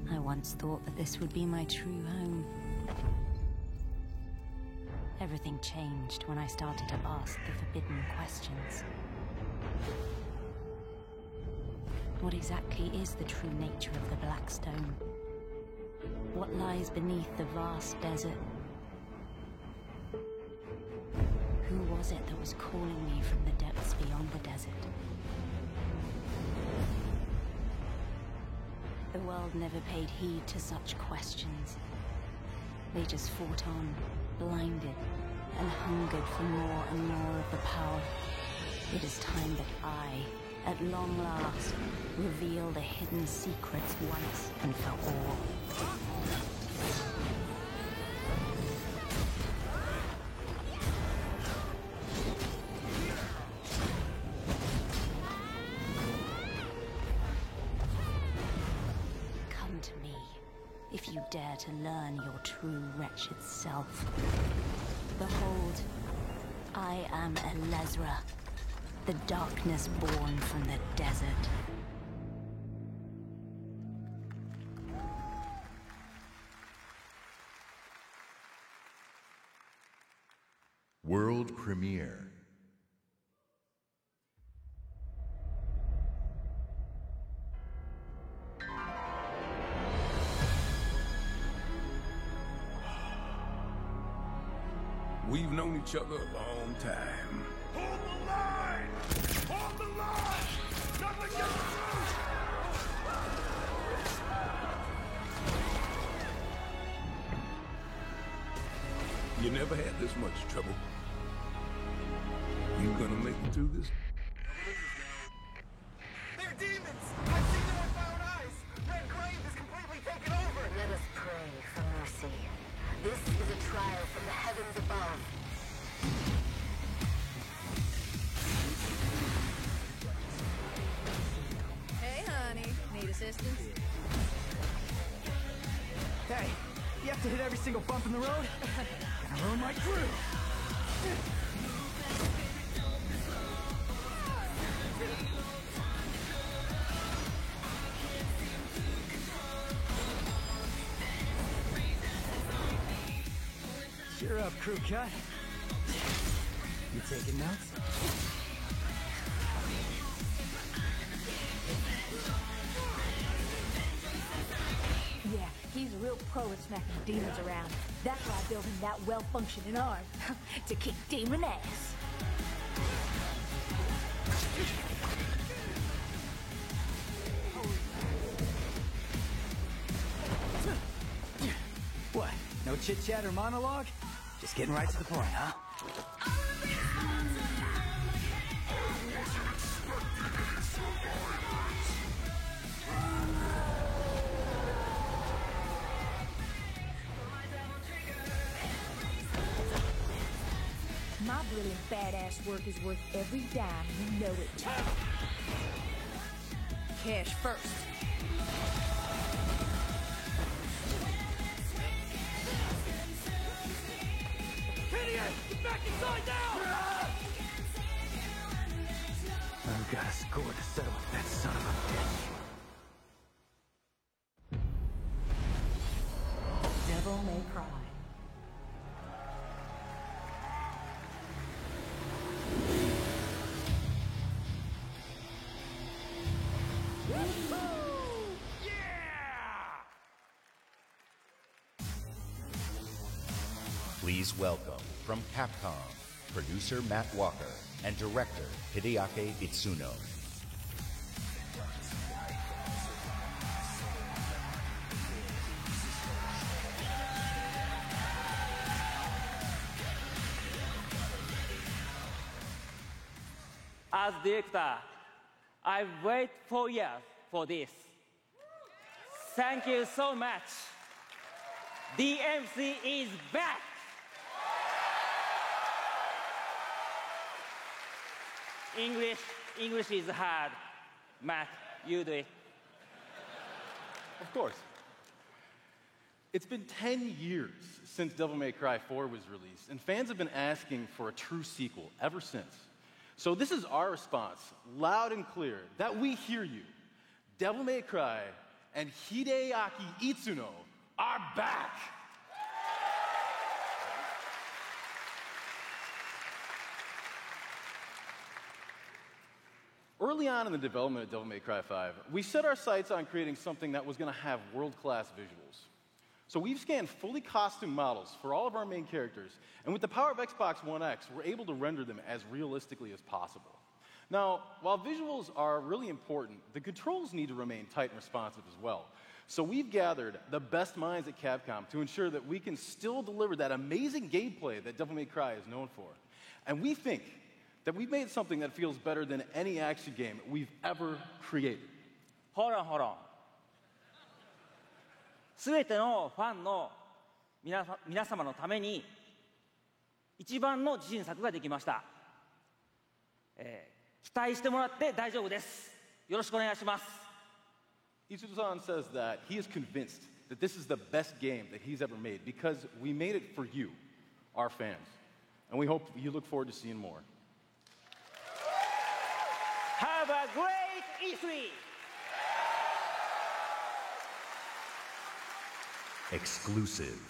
I once thought that this would be my true home. Everything changed when I started to ask the forbidden questions. What exactly is the true nature of the Black Stone? What lies beneath the vast desert? Who was it that was calling me from the depths beyond the desert? The world never paid heed to such questions. They just fought on, blinded, and hungered for more and more of the power. It is time that I, at long last, reveal the hidden secrets once and for all. Come to me, if you dare to learn your true wretched self. Behold, I am Elezra, the darkness born from the desert. World premiere. We've known each other a long time. Hold the line! Hold the line! Nothing gets through! You never had this much trouble. You gonna make it through this? They're demons! I've seen them with my own eyes! Red Grave is completely taken over! Let us pray for mercy. This is a trial from the heavens above. Hey, honey. Need assistance? Hey, you have to hit every single bump in the road? Gonna ruin my crew! Cheer up, crew cut. You taking notes? Yeah, he's real pro at smacking demons around. That's why I built him that well-functioning arm. To kick demon ass. What? No chit-chat or monologue? Just getting right to the point, huh? My brilliant badass work is worth every dime, you know it. Cash first. Get back inside now! I've got a score to settle with that son of a bitch. Devil May Cry. Please welcome, from Capcom, producer Matt Walker and director Hideaki Itsuno. As director, I've waited 4 years for this. Thank you so much. DMC is back! English is hard. Matt, you do it. Of course. It's been 10 years since Devil May Cry 4 was released, and fans have been asking for a true sequel ever since. So this is our response, loud and clear, that we hear you. Devil May Cry and Hideaki Itsuno are back! Early on in the development of Devil May Cry 5, we set our sights on creating something that was going to have world-class visuals. So we've scanned fully costumed models for all of our main characters, and with the power of Xbox One X, we're able to render them as realistically as possible. Now, while visuals are really important, the controls need to remain tight and responsive as well. So we've gathered the best minds at Capcom to ensure that we can still deliver that amazing gameplay that Devil May Cry is known for. And we think that we've made something that feels better than any action game we've ever created. Hold on. すべてのファンの皆様のために一番の自信作ができました。期待してもらって大丈夫です。よろしくお願いします。Itsuno-san says that he is convinced that this is the best game that he's ever made because we made it for you, our fans. And we hope you look forward to seeing more. Have a great E3! Exclusive.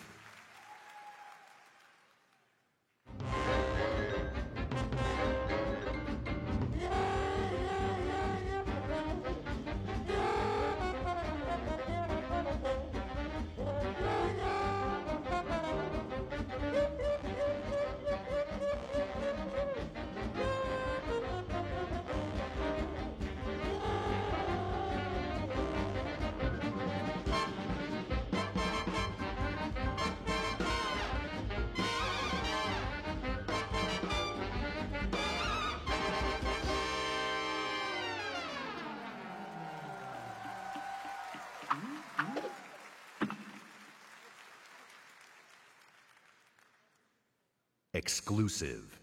Exclusive.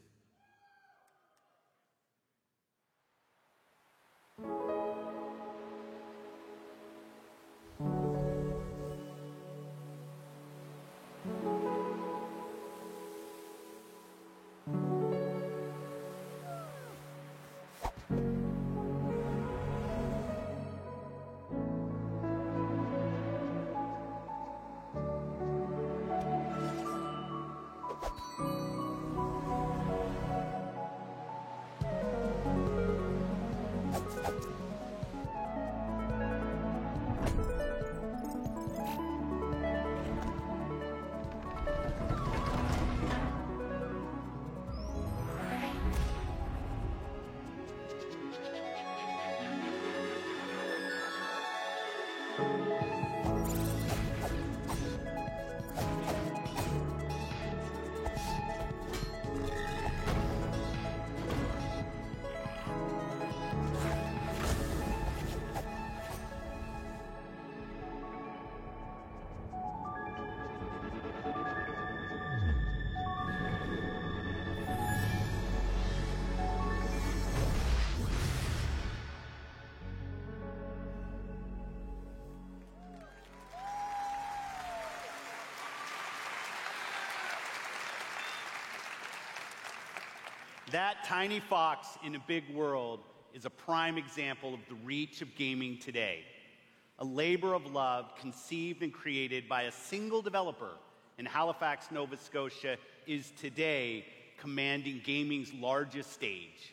That tiny fox in a big world is a prime example of the reach of gaming today. A labor of love conceived and created by a single developer in Halifax, Nova Scotia, is today commanding gaming's largest stage.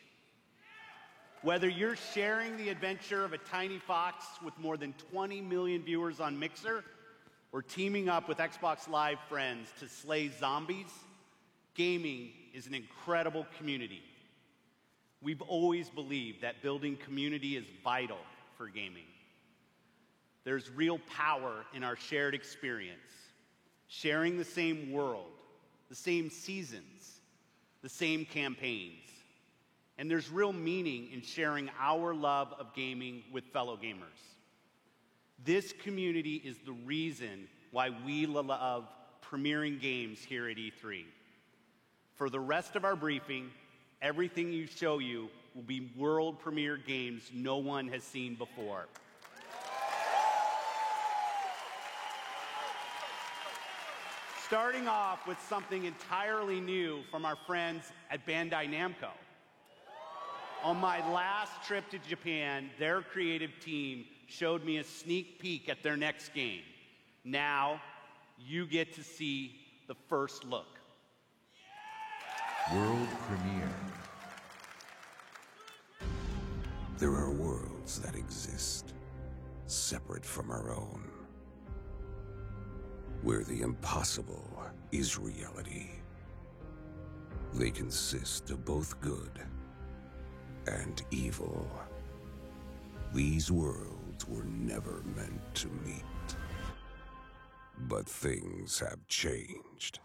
Whether you're sharing the adventure of a tiny fox with more than 20 million viewers on Mixer, or teaming up with Xbox Live friends to slay zombies, gaming is an incredible community. We've always believed that building community is vital for gaming. There's real power in our shared experience, sharing the same world, the same seasons, the same campaigns. And there's real meaning in sharing our love of gaming with fellow gamers. This community is the reason why we love premiering games here at E3. For the rest of our briefing, everything you show you will be world premiere games no one has seen before. Starting off with something entirely new from our friends at Bandai Namco. On my last trip to Japan, their creative team showed me a sneak peek at their next game. Now, you get to see the first look. World premiere. There are worlds that exist, separate from our own, where the impossible is reality. They consist of both good and evil. These worlds were never meant to meet. But things have changed.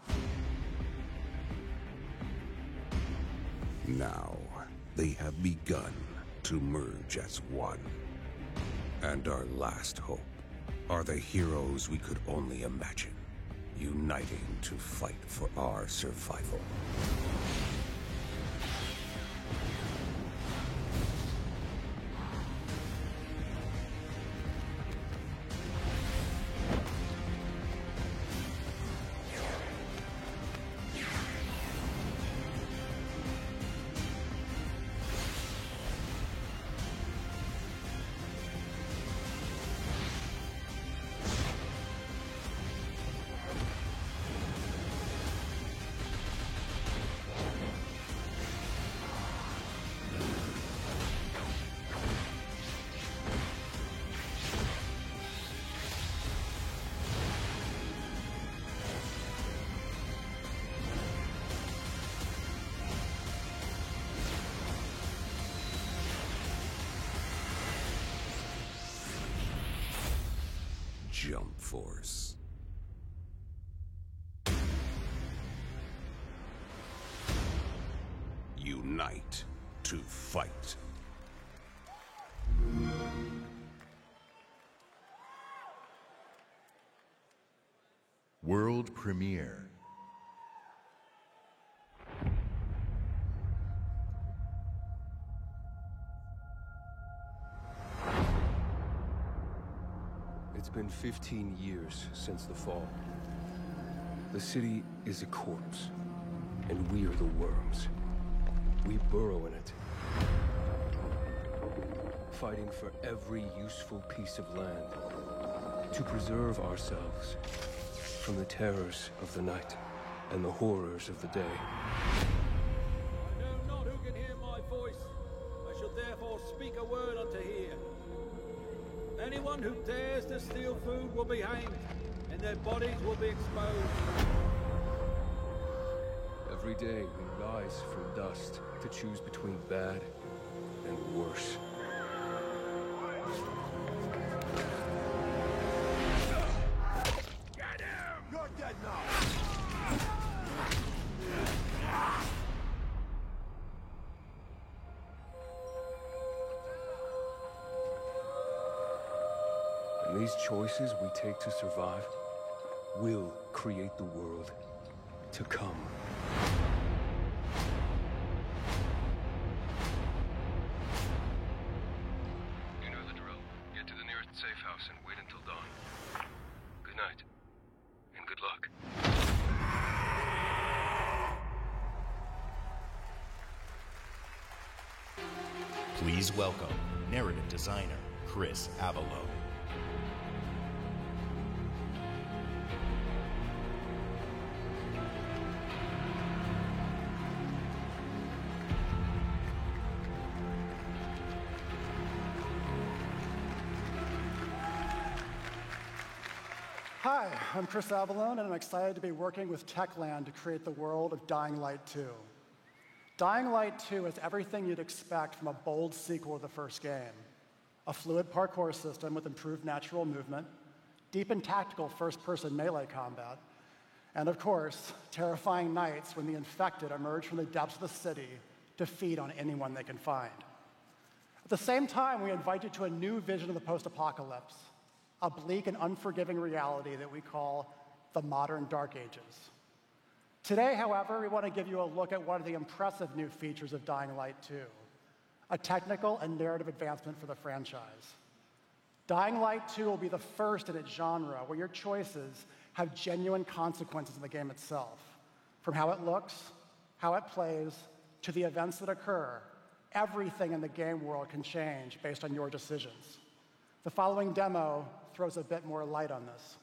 Now, they have begun to merge as one. And our last hope are the heroes we could only imagine, uniting to fight for our survival. Jump Force. Unite to fight. World premiere. It's been 15 years since the fall. The city is a corpse, and we are the worms. We burrow in it, fighting for every useful piece of land to preserve ourselves from the terrors of the night and the horrors of the day. I know not who can hear my voice. I shall therefore speak a word unto here. Anyone who dares to steal food will be hanged, and their bodies will be exposed. Every day we rise from dust to choose between bad and worse. Get him! You're dead now! And these choices we take to survive will create the world to come. You know the drill. Get to the nearest safe house and wait until dawn. Good night, and good luck. Please welcome narrative designer Chris Avalo. Hi, I'm Chris Avallone, and I'm excited to be working with Techland to create the world of Dying Light 2. Dying Light 2 is everything you'd expect from a bold sequel to the first game. A fluid parkour system with improved natural movement, deep and tactical first-person melee combat, and of course, terrifying nights when the infected emerge from the depths of the city to feed on anyone they can find. At the same time, we invite you to a new vision of the post-apocalypse, a bleak and unforgiving reality that we call the modern Dark Ages. Today, however, we want to give you a look at one of the impressive new features of Dying Light 2, a technical and narrative advancement for the franchise. Dying Light 2 will be the first in its genre where your choices have genuine consequences in the game itself. From how it looks, how it plays, to the events that occur, everything in the game world can change based on your decisions. The following demo throws a bit more light on this.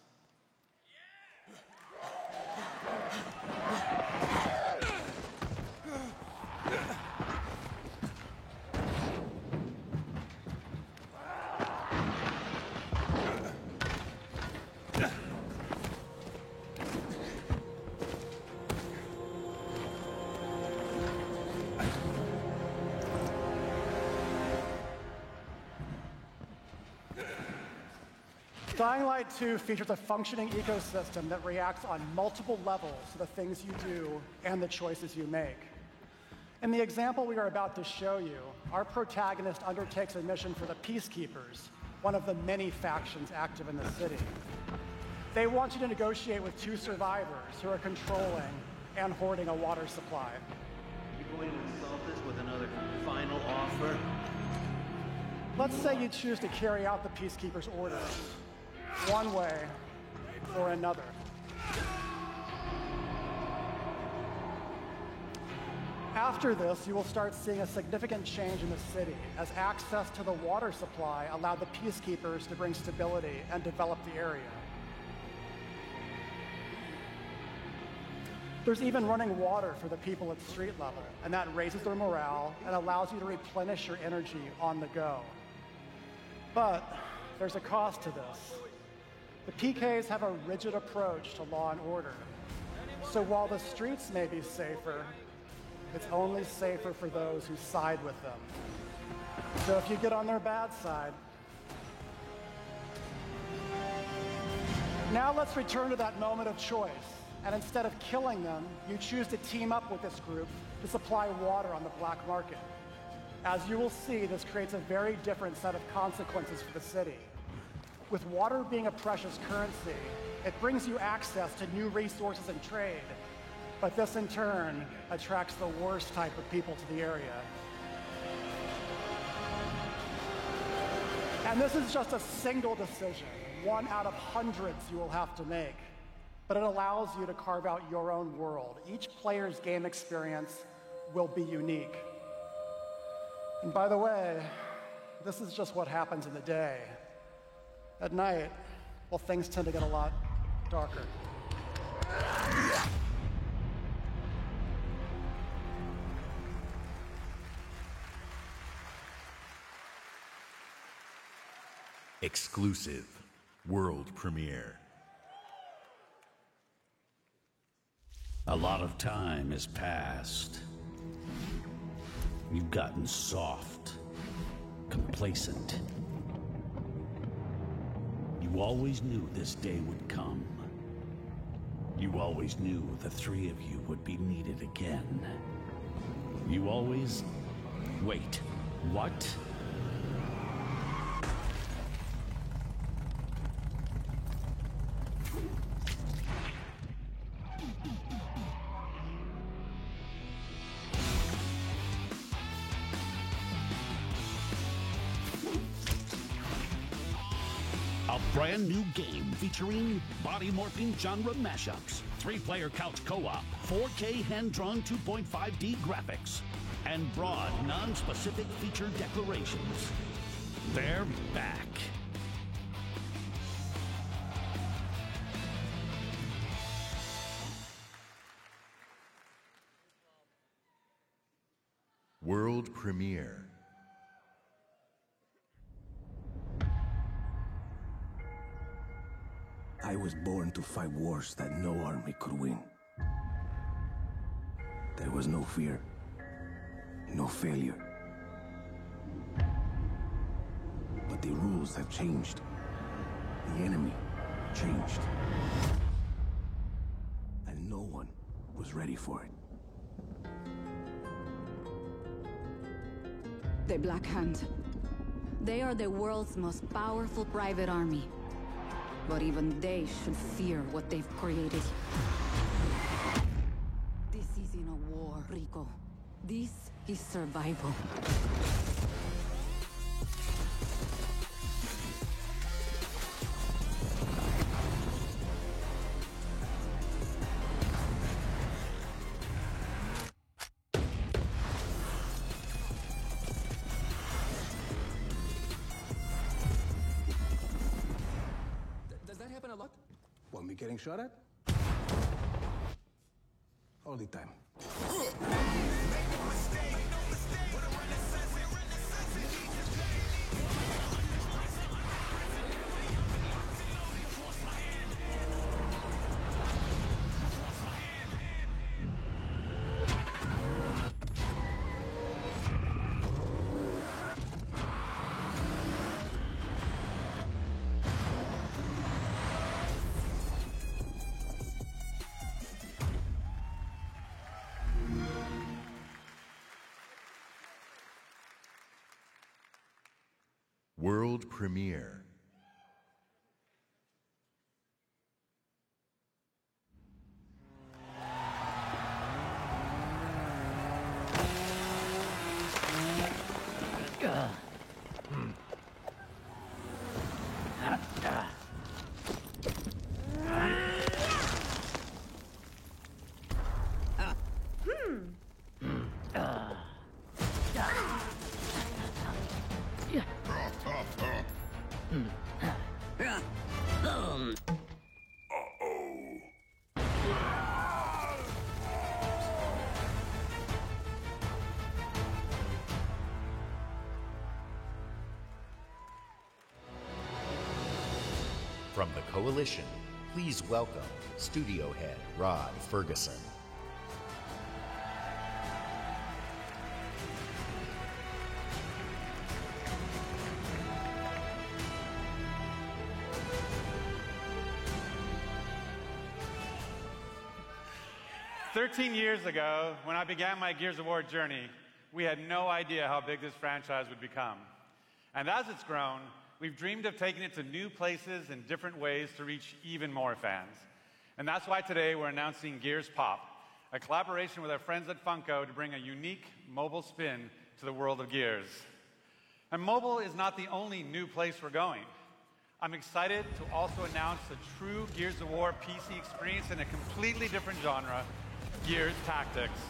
Dying Light 2 features a functioning ecosystem that reacts on multiple levels to the things you do and the choices you make. In the example we are about to show you, our protagonist undertakes a mission for the Peacekeepers, one of the many factions active in the city. They want you to negotiate with two survivors who are controlling and hoarding a water supply. You going to insult us with another final offer? Let's say you choose to carry out the Peacekeepers' orders, one way or another. After this, you will start seeing a significant change in the city as access to the water supply allowed the Peacekeepers to bring stability and develop the area. There's even running water for the people at street level, and that raises their morale and allows you to replenish your energy on the go. But there's a cost to this. The PKs have a rigid approach to law and order. So while the streets may be safer, it's only safer for those who side with them. So if you get on their bad side. Now let's return to that moment of choice. And instead of killing them, you choose to team up with this group to supply water on the black market. As you will see, this creates a very different set of consequences for the city. With water being a precious currency, it brings you access to new resources and trade, but this in turn attracts the worst type of people to the area. And this is just a single decision, one out of hundreds you will have to make, but it allows you to carve out your own world. Each player's game experience will be unique. And by the way, this is just what happens in the day. At night, well, things tend to get a lot darker. Exclusive world premiere. A lot of time has passed. You've gotten soft, complacent. You always knew this day would come. You always knew the three of you would be needed again. You always... Wait, what? Brand new game featuring body morphing genre mashups, 3-player couch co-op, 4K hand-drawn 2.5D graphics, and broad, non-specific feature declarations. They're back. World premiere. I was born to fight wars that no army could win. There was no fear, no failure. But the rules have changed. The enemy changed. And no one was ready for it. The Black Hand. They are the world's most powerful private army. But even they should fear what they've created. This isn't a war, Rico. This is survival. Want me getting shot at? All the time. World premiere. From the Coalition, please welcome studio head Rod Ferguson. "13 years ago, when I began my Gears of War journey, we had no idea how big this franchise would become. And as it's grown, we've dreamed of taking it to new places and different ways to reach even more fans. And that's why today we're announcing Gears Pop, a collaboration with our friends at Funko to bring a unique mobile spin to the world of Gears. And mobile is not the only new place we're going. I'm excited to also announce a true Gears of War PC experience in a completely different genre, Gears Tactics.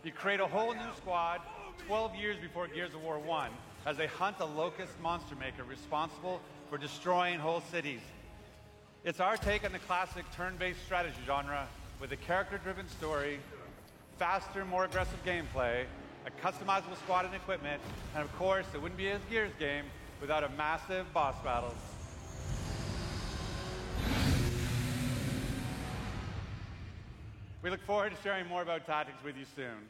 You create a whole new squad 12 years before Gears of War 1 as they hunt a locust monster maker responsible for destroying whole cities. It's our take on the classic turn-based strategy genre with a character-driven story, faster, more aggressive gameplay, a customizable squad and equipment, and of course, it wouldn't be a Gears game without a massive boss battle. We look forward to sharing more about Tactics with you soon.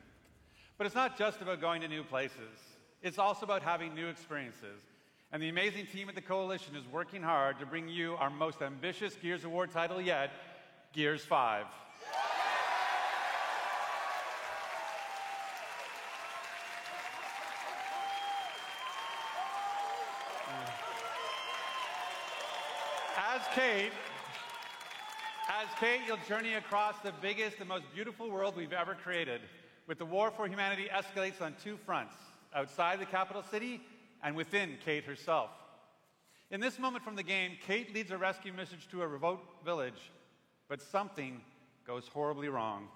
But it's not just about going to new places. It's also about having new experiences. And the amazing team at the Coalition is working hard to bring you our most ambitious Gears of War title yet, Gears 5. As Kate, you'll journey across the biggest and most beautiful world we've ever created, with the war for humanity escalates on two fronts, outside the capital city and within Kate herself. In this moment from the game, Kate leads a rescue mission to a remote village, but something goes horribly wrong.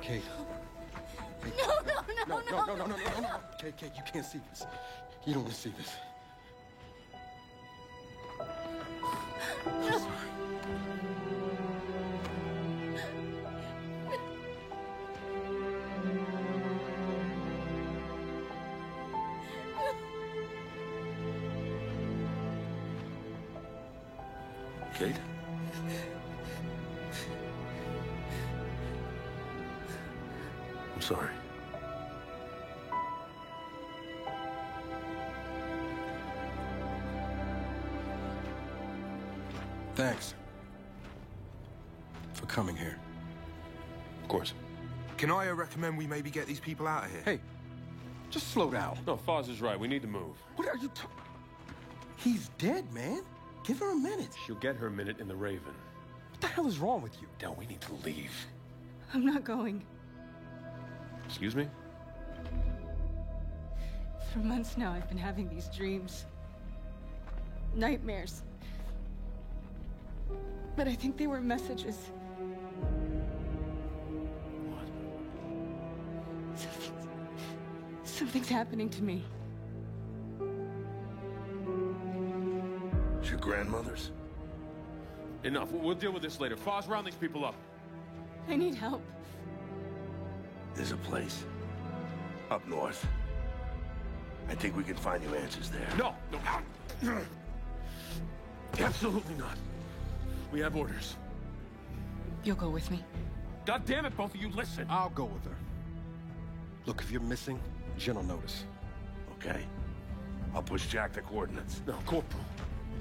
Kate. No. Kate, you can't see this. You don't want to see this. I'm sorry. Kate? I'm sorry. Thanks for coming here. Of course. Can I recommend we maybe get these people out of here? Hey, just slow down. No, Foz is right. We need to move. What are you talking? He's dead, man. Give her a minute. She'll get her minute in the Raven. What the hell is wrong with you? Del, we need to leave. I'm not going. Excuse me? For months now, I've been having these dreams. Nightmares. But I think they were messages. What? Something's happening to me. It's your grandmother's? Enough. We'll deal with this later. Foz, round these people up. I need help. There's a place. Up north. I think we can find you answers there. No. Absolutely not. We have orders. You'll go with me? God damn it, both of you, listen. I'll go with her. Look, if you're missing, Jen will notice. Okay. I'll push Jack the coordinates. No, Corporal.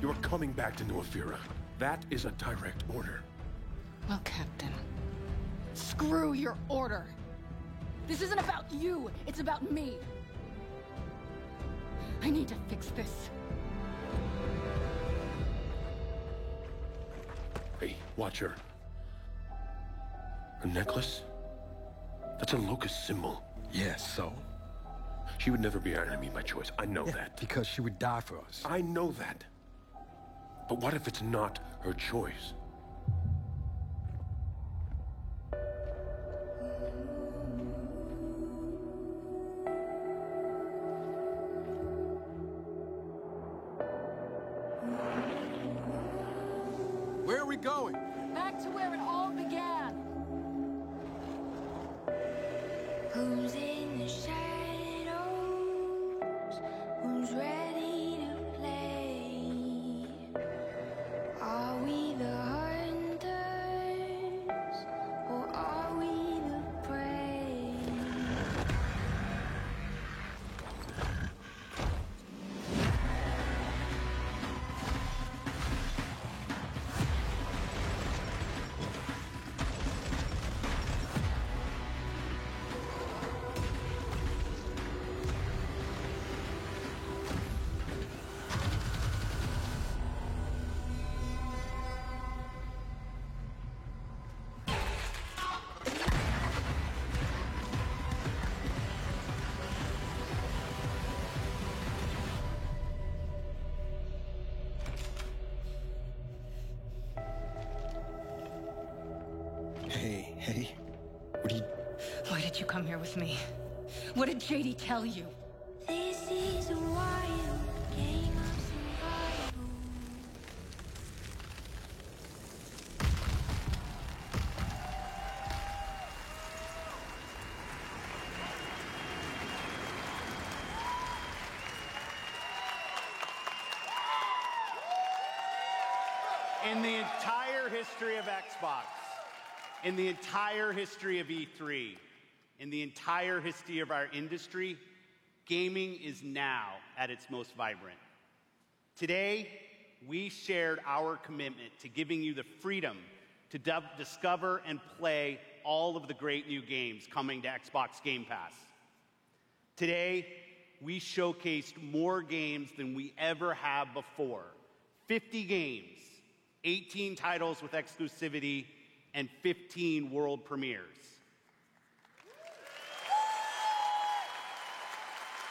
You're coming back to New Ephyra. That is a direct order. Well, Captain, screw your order. This isn't about you, it's about me. I need to fix this. Hey, watch her. Her necklace? That's a locust symbol. Yeah, so? She would never be our enemy by choice. I know that. Because she would die for us. I know that. But what if it's not her choice? Where are we going? Back to where it all began. Who's in the shadows? Who's ready to play? Are we the hunters? Or are we the prey? Hey, what are you... Why did you come here with me? What did JD tell you? This is a wild game of survival. In the entire history of Xbox, in the entire history of E3, in the entire history of our industry, gaming is now at its most vibrant. Today, we shared our commitment to giving you the freedom to discover and play all of the great new games coming to Xbox Game Pass. Today, we showcased more games than we ever have before. 50 games, 18 titles with exclusivity, and 15 world premieres.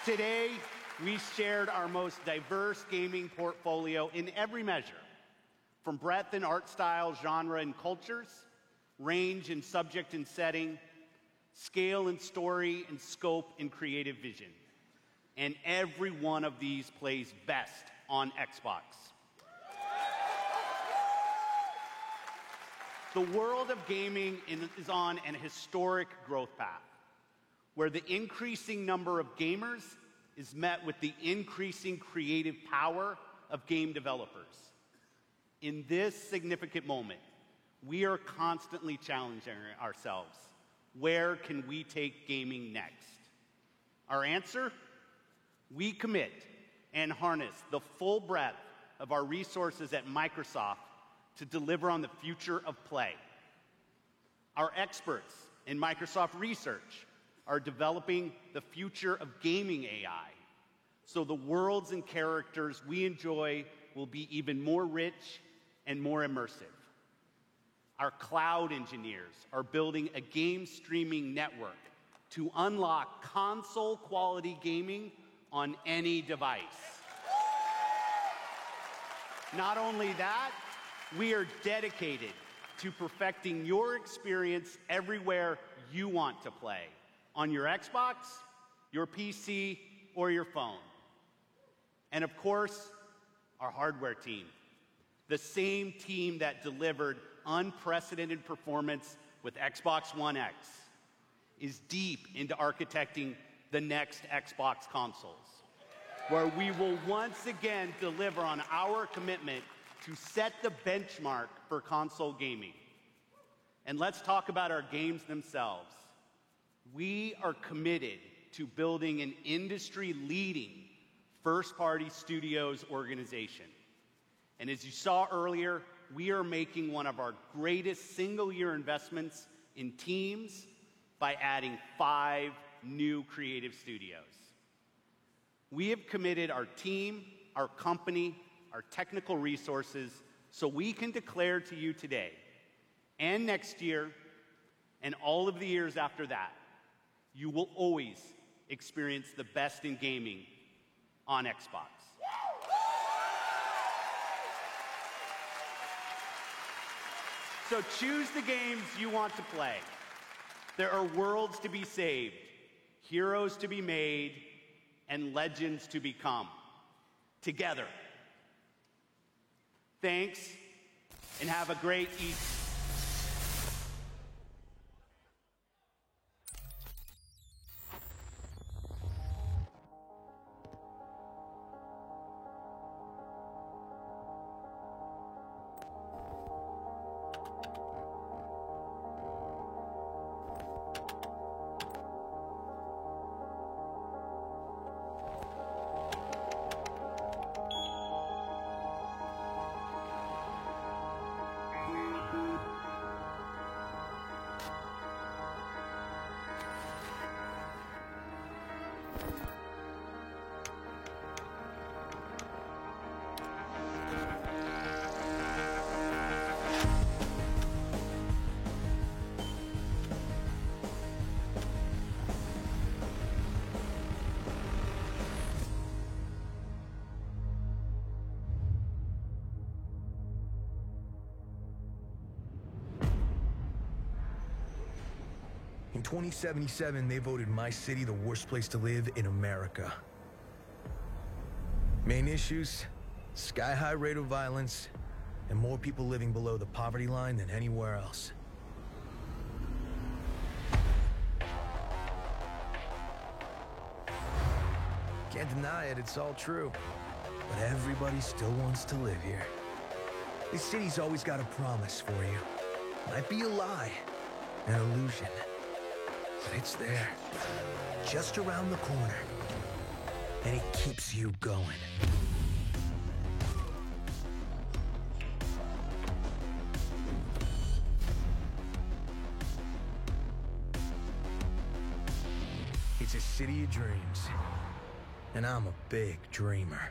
Today, we shared our most diverse gaming portfolio in every measure, from breadth in art style, genre, and cultures, range in subject and setting, scale in story, and scope in creative vision. And every one of these plays best on Xbox. The world of gaming is on an historic growth path, where the increasing number of gamers is met with the increasing creative power of game developers. In this significant moment, we are constantly challenging ourselves. Where can we take gaming next? Our answer? We commit and harness the full breadth of our resources at Microsoft to deliver on the future of play. Our experts in Microsoft Research are developing the future of gaming AI, so the worlds and characters we enjoy will be even more rich and more immersive. Our cloud engineers are building a game streaming network to unlock console-quality gaming on any device. Not only that, we are dedicated to perfecting your experience everywhere you want to play, on your Xbox, your PC, or your phone. And of course, our hardware team, the same team that delivered unprecedented performance with Xbox One X, is deep into architecting the next Xbox consoles, where we will once again deliver on our commitment to set the benchmark for console gaming. And let's talk about our games themselves. We are committed to building an industry-leading first-party studios organization. And as you saw earlier, we are making one of our greatest single-year investments in teams by adding 5 new creative studios. We have committed our team, our company, our technical resources, so we can declare to you today and next year and all of the years after that, you will always experience the best in gaming on Xbox. So choose the games you want to play. There are worlds to be saved, heroes to be made, and legends to become. Together. Thanks, and have a great Easter. In 2077, they voted my city the worst place to live in America. Main issues, sky-high rate of violence, and more people living below the poverty line than anywhere else. Can't deny it, it's all true. But everybody still wants to live here. This city's always got a promise for you. Might be a lie, an illusion. But it's there, just around the corner, and it keeps you going. It's a city of dreams, and I'm a big dreamer.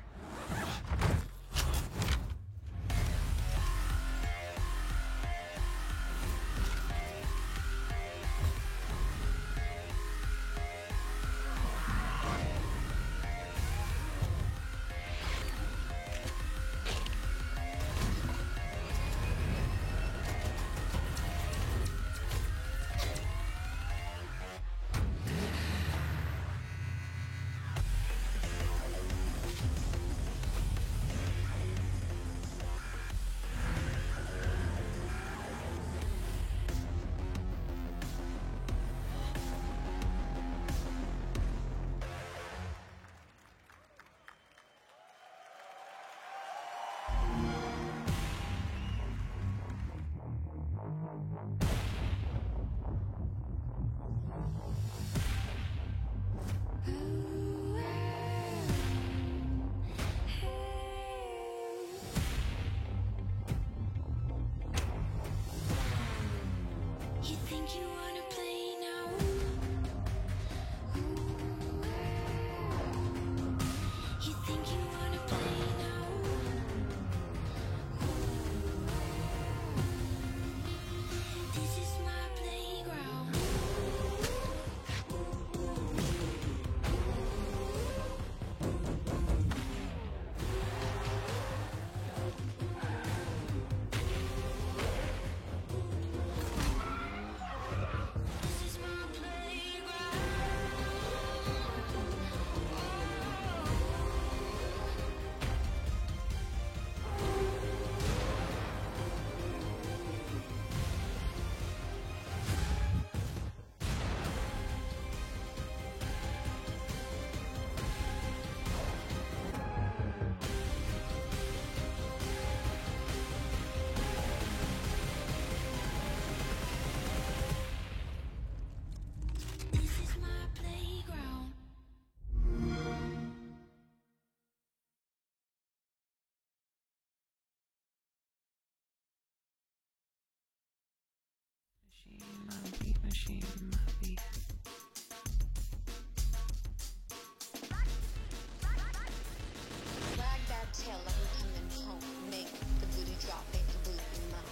Wag that tail like I'm coming home. Make the booty drop, make the booty moan.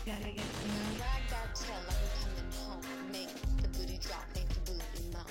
Wag that tail like I'm coming home. Make the booty drop, make the booty moan.